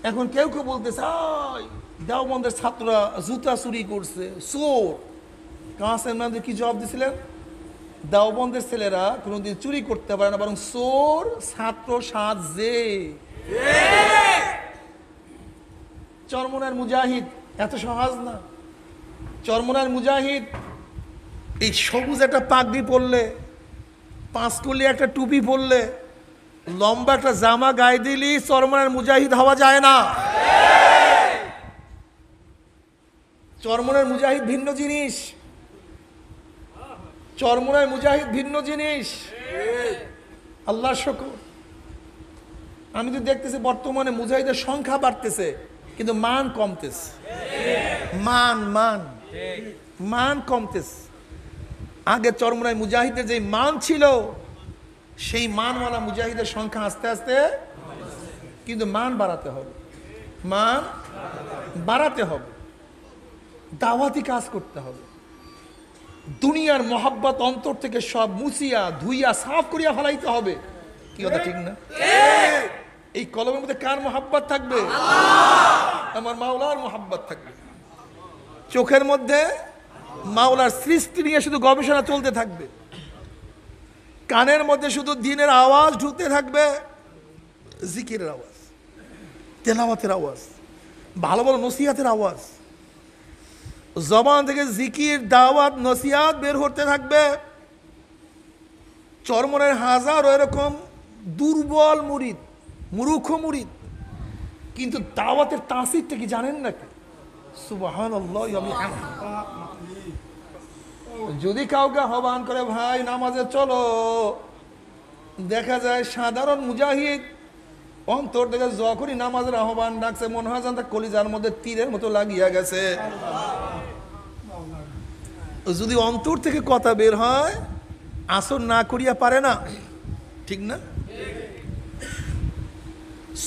এখন কেউ কেউ বলতেছে দেওবন্দের ছাত্ররা জুতা চুরি করছে, চোর। কাসেম নামদুর কি জবাব দিয়েছিলেন? দেওবন্দের ছেলেরা কোনোদিন চুরি করতে পারে না, বরং চোর ছাত্র সাজে। চরমনার মুজাহিদ এত সহজ না। চরমনার মুজাহিদ এই সবুজ একটা পাগড়ি পরলে, পাঁচকলি একটা টুপি পরলে, লম্বা একটা জামা গায়ে দিলি চরমনার মুজাহিদ হওয়া যায় না। চরমনার মুজাহিদ ভিন্ন জিনিস, চরমনার মুজাহিদ ভিন্ন জিনিস। আল্লাহর শুকর, আমি তো দেখতেছি বর্তমানে মুজাহিদের সংখ্যা বাড়তেছে কিন্তু মান কমতেছে। মান মান মান কমতেছে। আগে চরমনায় মুজাহিদের যে মান ছিল, সেই মানওয়ালা মুজাহিদের সংখ্যা আস্তে আস্তে, কিন্তু মান বাড়াতে হবে, মান বাড়াতে হবে, দাওয়াতি কাজ করতে হবে। দুনিয়ার মহাব্বত অন্তর থেকে সব মুছিয়া ধুইয়া সাফ করিয়া ফেলাইতে হবে। কি কথা ঠিক না? এই কলমের মধ্যে কার মহাব্বত থাকবে? আমার মাওলার মহাব্বত থাকবে। চোখের মধ্যে মাওলার সৃষ্টি নিয়ে শুধু গবেষণা চলতে থাকবে। কানের মধ্যে শুধু দ্বীনের আওয়াজ ঢুকতে থাকবে, জিকিরের আওয়াজ, তেলাওয়াতের আওয়াজ, ভালো ভালো নসিহাতের আওয়াজ। জবান থেকে জিকির, দাওয়াত, নসিহাত বের হতে থাকবে। চরমনের হাজারো এরকম দুর্বল মুরিদ, মূর্খ মুরিদ, কিন্তু দাওয়াতের তাসিরটা কি জানেন নাকি? সুবহানাল্লাহ। যদি কাউকে আহ্বান করে ভাই নামাজে চলো, দেখা যায় সাধারণ মুজাহিদ অন্তর থেকে যখনই নামাজের আহ্বান ডাকছে, মনে হয় যেন তার কলিজার মধ্যে তীরের মতো লাগিয়া গেছে। যদি অন্তর থেকে কথা বের হয়, আসর না করিয়া পারে না, ঠিক না?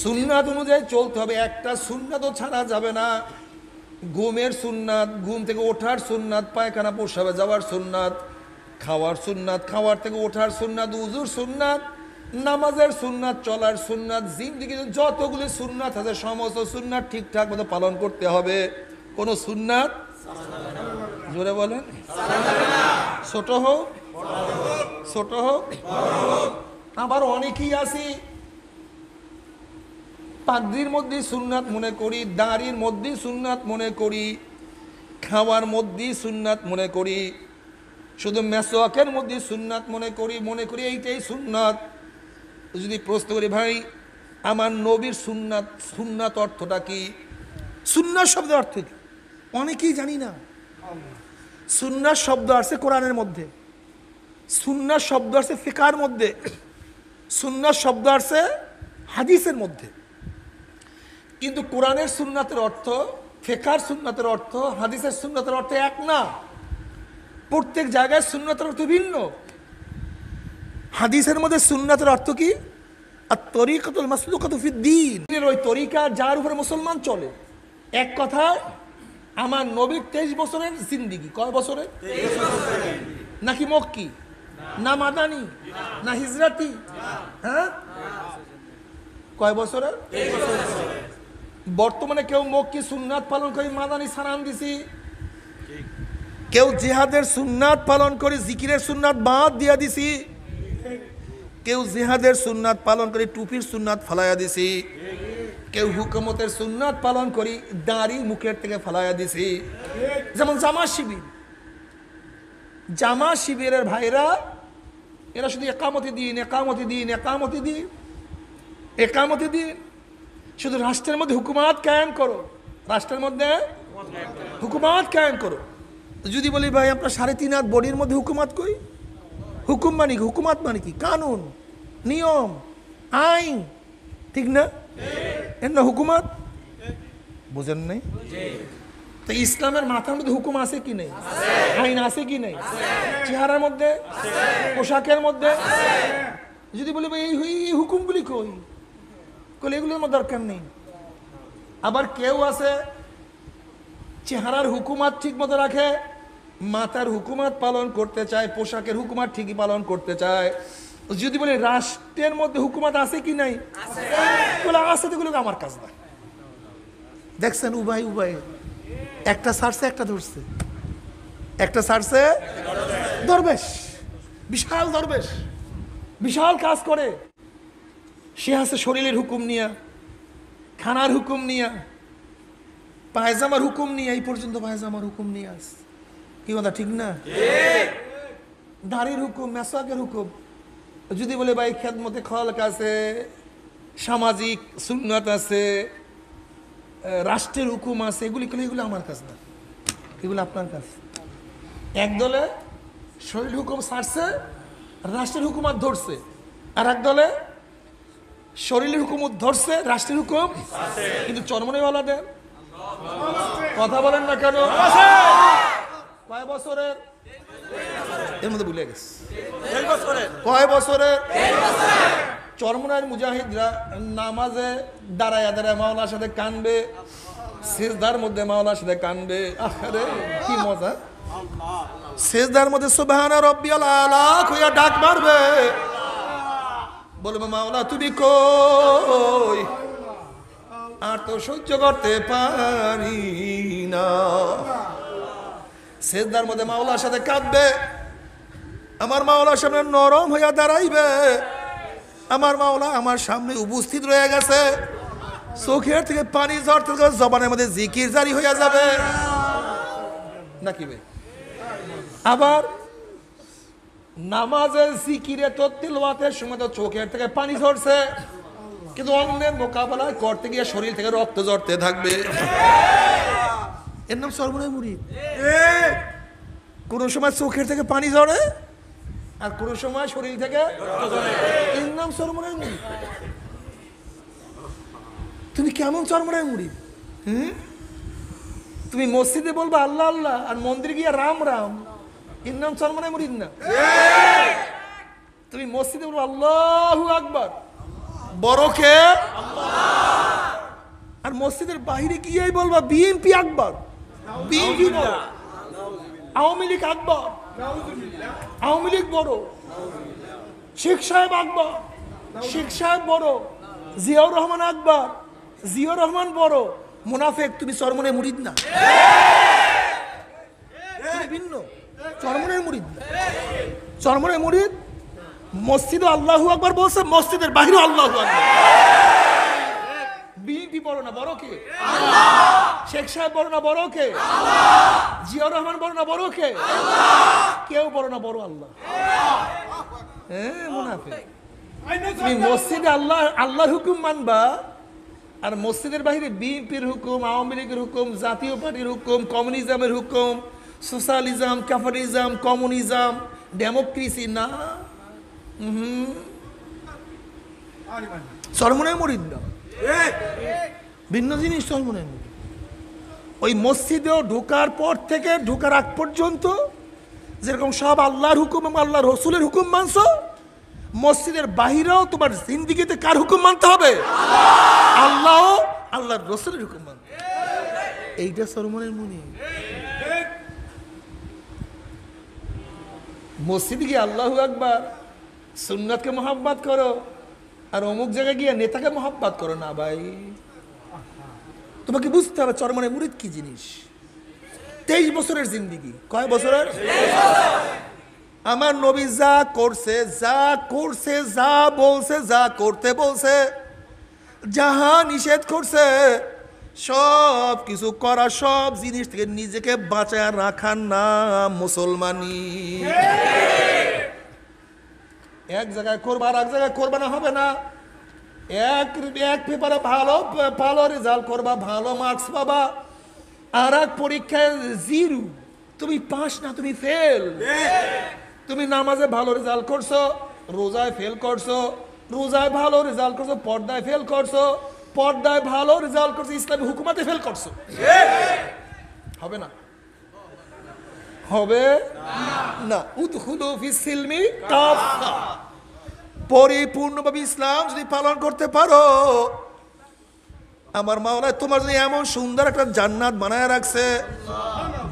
সুন্নাত অনুযায়ী চলতে হবে। একটা সুন্নাতও ছাড়া যাবে না। ঘুমের সুন্নাত, ঘুম থেকে ওঠার সুন্নাত, পায়খানা প্রস্রাবে যাওয়ার সুন্নাত, খাওয়ার সুন্নাত, খাওয়ার থেকে ওঠার সুন্নাত, উজুর সুন্নাত, নামাজের সুন্নাত, চলার সুন্নাত, জিন্দেগিতে যতগুলি সুন্নাত আছে সমস্ত সুন্নাত ঠিকঠাক মতো পালন করতে হবে। কোন সুন্নাত, জোরে বলেন, ছোট হোক ছোট হোক। আবার অনেকেই আছি পাগড়ির মধ্যে সুন্নাত মনে করি, দাড়ির মধ্যে সুন্নাত মনে করি, খাওয়ার মধ্যে সুন্নাত মনে করি, শুধু মেসওয়াকের মধ্যে সুন্নাত মনে করি এইটাই সুন্নাত। যদি প্রশ্ন করি ভাই আমার নবীর সুন্নাত, সুন্নাত অর্থটা কি? সুন্নাত শব্দের অর্থ কি অনেকেই জানি না। সুন্নাত শব্দ আছে কোরআনের মধ্যে, সুন্নাত শব্দ আছে ফিকার মধ্যে, সুন্নাত শব্দ আছে হাদিসের মধ্যে। কিন্তু কোরআনের সুন্নাতের অর্থ, ফিকার সুন্নাতের অর্থ, হাদিসের সুন্নাতের অর্থ এক না। প্রত্যেক জায়গায় সুন্নাতের অর্থ ভিন্ন। হাদিসের মধ্যে সুন্নাতের অর্থ কি? আর তরিকাতুল মাসলুকাতু ফিদ্দীন, ওই তরিকা যার উপরে মুসলমান চলে। এক কথায় আমার নবীর 23 বছরের জিন্দিগি। কয় বছরের? নাকি মক্কি, না মাদানি, না হিজরাতি? হ্যাঁ, কয় বছরের? বর্তমানে কেউ মক্কি সুন্নাত পালন করে মাদানি সানান দিছি, কেউ জিহাদের সুন্নাত পালন করে জিকিরের সুন্নাত বাদ দিয়া দিছি, কেউ জিহাদের সুন্নাত পালন করে টুপির সুন্নাত ফালাইয়া দিছি, কেউ হুকুমতের সুন্নাত পালন করি দাড়ি মুখের থেকে ফালাইয়া দিছি। যেমন জামা শিবির, জামা শিবিরের ভাইরা এরা শুধু একামতি দিন একামতি দিন একামতি দিন একামতি দিন, শুধু রাষ্ট্রের মধ্যে হুকুমাত কায়েম করো, রাষ্ট্রের মধ্যে হুকুমাত কায়েম করো। যদি বলি ভাই আপনার 3.5 হাত বডির মধ্যে হুকুমাত করি, হুকুম মানে কি? হুকুমাত মানে কি? কানুন, নিয়ম, আইন, ঠিক না? এর না হুকুমাত, বুঝেন নাই? তো ইসলামের মাথার মধ্যে হুকুম আছে কি নেই? আইন আছে কি নেই? চেহারার মধ্যে, পোশাকের মধ্যে। যদি বলি ভাই এই হুকুমগুলি কই, কই এগুলোর আমার দরকার নেই। আবার কেউ আছে চেহারার হুকুমাত ঠিক মতো রাখে, মাথার হুকুমাত পালন করতে চায়, পোশাকের হুকুমাত ঠিকই পালন করতে চায়। যদি বলি রাষ্ট্রের মধ্যে হুকুমাত আছে কি নাই? আছে, তো এগুলো আমার কাজ না। দেখছেন উভয় উভয়, একটা ছাড়ছে একটা ধরছে, একটা ছাড়ছে দরবেশ, বিশাল দরবেশ, বিশাল কাজ করে। সে আছে শরীরের হুকুম নিয়া, খানার হুকুম নিয়া, পায়জামার হুকুম নিয়ে, এই পর্যন্ত পায়জামার হুকুম নিয়ে আস। কি কথা ঠিক না? দাড়ির হুকুম, মেসাকের হুকুম। যদি বলে ভাই খেদমতে খলক আছে, সামাজিক সুন্নাত আছে, রাষ্ট্রের হুকুম আছে, এগুলি আমার কাজ না, এগুলো আপনার কাজ। একদলে শরীর হুকুম ছাড়ছে, রাষ্ট্রের হুকুমাত ধরছে, আর এক দলে শরীরের হুকুম ধরছে, রাষ্ট্রের হুকুম কিন্তু চরমনেওয়ালা দেন। কথা বলেন না কেন? কয় বছরের? এর মধ্যে ভুলে গেছে কয় বছরের? চরমনার মুজাহিদরা নামাজে দাঁড়ায় দাঁড়ায় মাওলার সাথে কানবে, সেজদার মধ্যে মাওলার সাথে কানবে। আরে কি মজা! সেজদার মধ্যে সুবহানা রাব্বিয়াল আলা কইয়া ডাক মারবে, বলবে মাওলা তুমি কই, আর তো সহ্য করতে পারি না। সেজদার মধ্যে মাওলার সাথে কাঁদবে, আমার মাওলার সামনে নরম হইয়া দাঁড়াইবে, আমার মাওলা আমার সামনে উপস্থিত রয়ে গেছে, চোখের থেকে পানি ঝরতে জবানের মধ্যে জিকির জারি হইয়া যাবে নাকি ভাই? আবার নামাজের জিকিরে তো তিলাওয়াতের সময় তো চোখের থেকে পানি ঝরছে, কিন্তু অন্যের মোকাবেলা করতে গিয়ে শরীর থেকে রক্ত ঝরতে থাকবে। এর নাম সর্বনয় মুরিদ। কোন সময় চোখের থেকে পানি ঝরে, আর কোন সময় শরীর থেকে, এর নাম সর্বনয় মুরিদ। তুমি কেমন চরমনায় মুরিদ? তুমি মসজিদে বলবে আল্লাহ আল্লাহ, আর মন্দিরে গিয়ে রাম রাম, এর নাম চরমনায় মুরিদ না। তুমি মসজিদে বলবে আল্লাহু আকবার, বড় কে? আর মসজিদের বাইরে গিয়েই বলবা বিএনপি আকবর, বিএনপি বড়, আওয়ামী লীগ আকবর, আওয়ামী লীগ বড়, শেখ সাহেব আকবর, শেখ সাহেব বড়, জিয়াউর রহমান আকবর, জিয়াউর রহমান বড়। মুনাফেক, তুমি চরমনায় মুরিদ না, ভিন্ন চরমনায় মুরিদ না। চরমনায় মুরিদ মসজিদে আল্লাহু আকবার বলছে, মসজিদের বাইরে আল্লাহু আকবার। বিএনপি বড় না বড় কে? আল্লাহ। শেখ সাহেব বড় না বড় কে? আল্লাহ। জিয়াউর রহমান বড় না বড় কে? আল্লাহ। কেউ বড় না বড় আল্লাহ। হ্যাঁ মুনাফিক, তুমি মসজিদে আল্লাহর হুকুম মানবা, আর মসজিদের বাইরে বিএনপির হুকুম, আওয়ামী লীগের হুকুম, জাতীয় পার্টির হুকুম, কমিউনিজমের হুকুম, সোশ্যালিজম, ক্যাপিটালিজম, কমিউনিজম, ডেমোক্রেসি না। চরমনায় মুরিদ না, ভিন্ন জিনিস। চরমনায় মুরিদ ওই মসজিদেও ঢোকার পর থেকে ঢোকার আগ পর্যন্ত যেরকম সব আল্লাহর হুকুম এবং আল্লাহর রসুলের হুকুম মানছো, মসজিদের বাহিরেও তোমার জিন্দিগিতে কার হুকুম মানতে হবে? আল্লাহ, আল্লাহর রাসূলের হুকুম মানতে। এইটা সরমনের মুনি। মসজিদে গিয়ে আল্লাহু আকবার, সুন্নাতকে মহাব্বত করো, আর অমুক জায়গায় গিয়ে নেতাকে মহাব্বত করো না ভাই। তোমাকে বুঝতে হবে চরমনে মুরিদ কি জিনিস। 23 বছরের জিন্দিগি। কয় বছরের? আমার নবী যা করছে, যা বলছে, যা করতে বলছে, যাহা নিষেধ করছে, সব কিছু করা, সব জিনিস থেকে নিজেকে বাঁচায় রাখার নাম মুসলমানি। এক জায়গায় করবা আর এক জায়গায় করবা না, হবে না। এক পেপারে ভালো রেজাল্ট করবা, ভালো মার্কস পাবা, আর এক পরীক্ষায় 0, তুমি পাস না, তুমি ফেল। তুমি নামাজে ভালো রেজাল্ট করছো, রোজায় ফেল করছো, রোজায় ভালো রেজাল্ট করছো, পর্দায় ফেল করছো, পর্দায় ভালো রেজাল্ট করছো, ইসলামী হুকুমাতে ফেল করছো। হবে না, হবে না। উদখুলু ফিস সিলমি কাফা। পরিপূর্ণভাবে ইসলাম যদি পালন করতে পারো, আমার মাওলা তোমার জন্য এমন সুন্দর একটা জান্নাত বানায় রাখছে,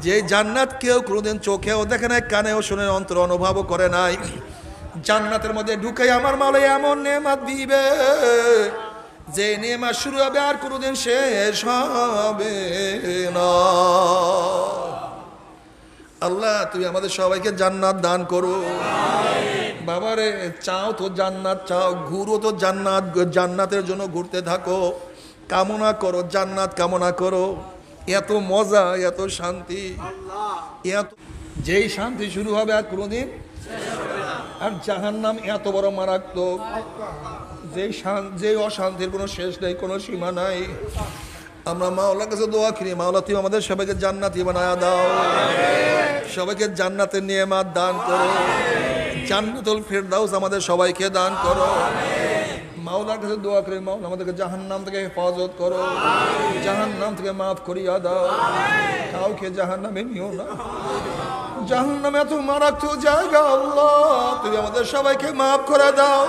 যে জান্নাত কেউ কোনোদিন চোখেও দেখে নাই, কানেও শুনে, অন্তর অনুভবও করে নাই। জান্নাতের মধ্যে ঢুকে আমার মাওলা এমন নেয়ামত দিবে, যে নেয়ামত শুরু হবে আর কোনোদিন শেষ হবে না। আল্লাহ তুমি আমাদের সবাইকে জান্নাত দান করো। বাবারে, চাও তো জান্নাত, চাও ঘুরো তো জান্নাত, জান্নাতের জন্য ঘুরতে থাকো, কামনা করো জান্নাত, কামনা করো। এত মজা, এত শান্তি, এত যেই শান্তি শুরু হবে আর কোনোদিন, আর জাহান্নাম এত বড় মারাত্মক, যেই অশান্তির কোনো শেষ নেই, কোনো সীমা নাই। আমরা মাওলার কাছে দোয়া করি, মাওলা তুমি আমাদের সবাইকে জান্নাতি বানায়া দাও, সবাইকে জান্নাতের নেয়ামত দান করো, জান্নাতুল ফেরদাউস আমাদের সবাইকে দান করো। মাওলার কাছে দোয়া করি, মাওলা আমাদেরকে জাহান্নাম থেকে হেফাজত করো, জাহান্নাম থেকে মাফ করিয়া দাও, কাউকে জাহান্নামে নিও না। জাহান্নামে এত মারাত্মক জায়গা, আল্লাহ তুমি আমাদের সবাইকে মাফ করে দাও।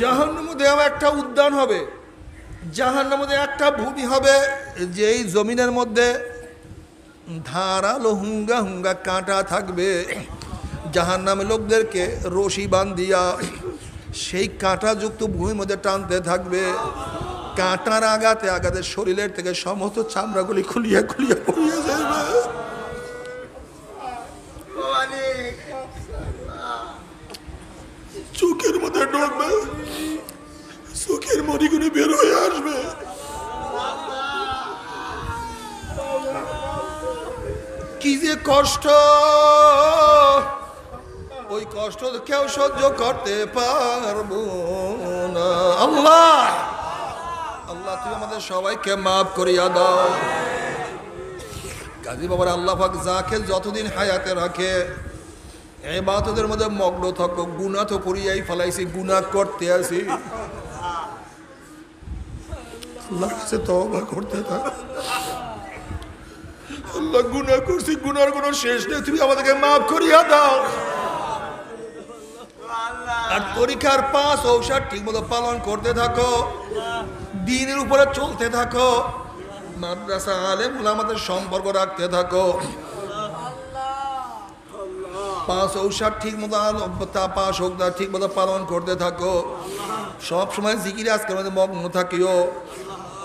জাহান্নামের মধ্যে একটা উদ্যান হবে, জাহান্নামের মধ্যে একটা ভূমি হবে, যেই জমিনের মধ্যে ধারালো হুঙ্গা হুঙ্গা কাঁটা থাকবে। জাহান্নামে লোকদেরকে রশি বান্ধিয়া সেই কাঁটাযুক্ত ভূমির মধ্যে টানতে থাকবে। কাঁটার আঘাতে আঘাতে শরীরের থেকে সমস্ত চামড়াগুলি খুলিয়া খুলিয়া পড়িয়া যাবে। চোখের মধ্যে ঢুকবে, চোখের মরিগুলি বের হয়ে আসবে। কি যে কষ্ট, ওই কষ্ট কেউ সহ্য করতে পারবো না। আল্লাহ, আল্লাহ তুমি আমাদের সবাইকে মাফ করিয়া দাও। কাজী বাবার আল্লাহ পাক যাকে যতদিন হায়াতে রাখে, ইবাদতের মধ্যে মগ্ন থাকো। গুনাহ তো করিয়াই ফেলাইছি, গুনাহ করতে আসি, আল্লাহর কাছে তওবা করতে থাক। আল্লাহ গুনাহ করছি, গুনার কোনো শেষ নেই, তুমি আমাদেরকে মাফ করিয়া দাও। আর পরীক্ষার পাস ঔষধ ঠিক মতো পালন করতে থাকো, দ্বীনের উপরে চলতে থাকো, মাদ্রাসা আলেম উলামাদের সম্পর্ক রাখতে থাকো। পাস ঔষধ ঠিক মতো পাস হোক ঠিক মতো পালন করতে থাকো। সব সময় জিকির আজকের মধ্যে মগ্ন থাকিও,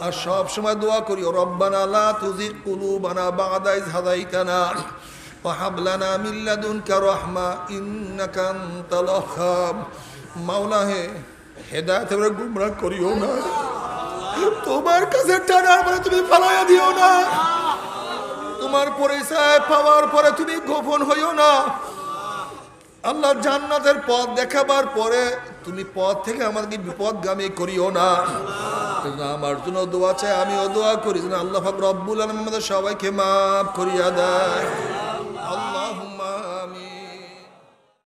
আর সব সময় দোয়া করিও, রব্বানা লা তুজিগ কুলুবানা বা'দা ইয হাদাইতানা ওয়া হাব লানা মিন লাদুনকা রাহমা ইন্নাকা আনতাল ওয়াহ্হাব। মাওলা হে, হেদায়েতের গুমরাহ করিও না, তোমার কাছে টানার পরে তুমি ফালাইয়া দিও না, তোমার পরিচয় পাওয়ার পরে তুমি গোপন হইও না। আল্লাহ জান্নাতের পথ দেখাবার পরে তুমি পথ থেকে আমাদেরকে বিপদগামী করিও না। আমার জন্য দোয়া চাই, আমিও দোয়া করি যেন আল্লাহ পাক রব্বুল আলামিন আমাদের সবাইকে মাফ করিয়া দেয়।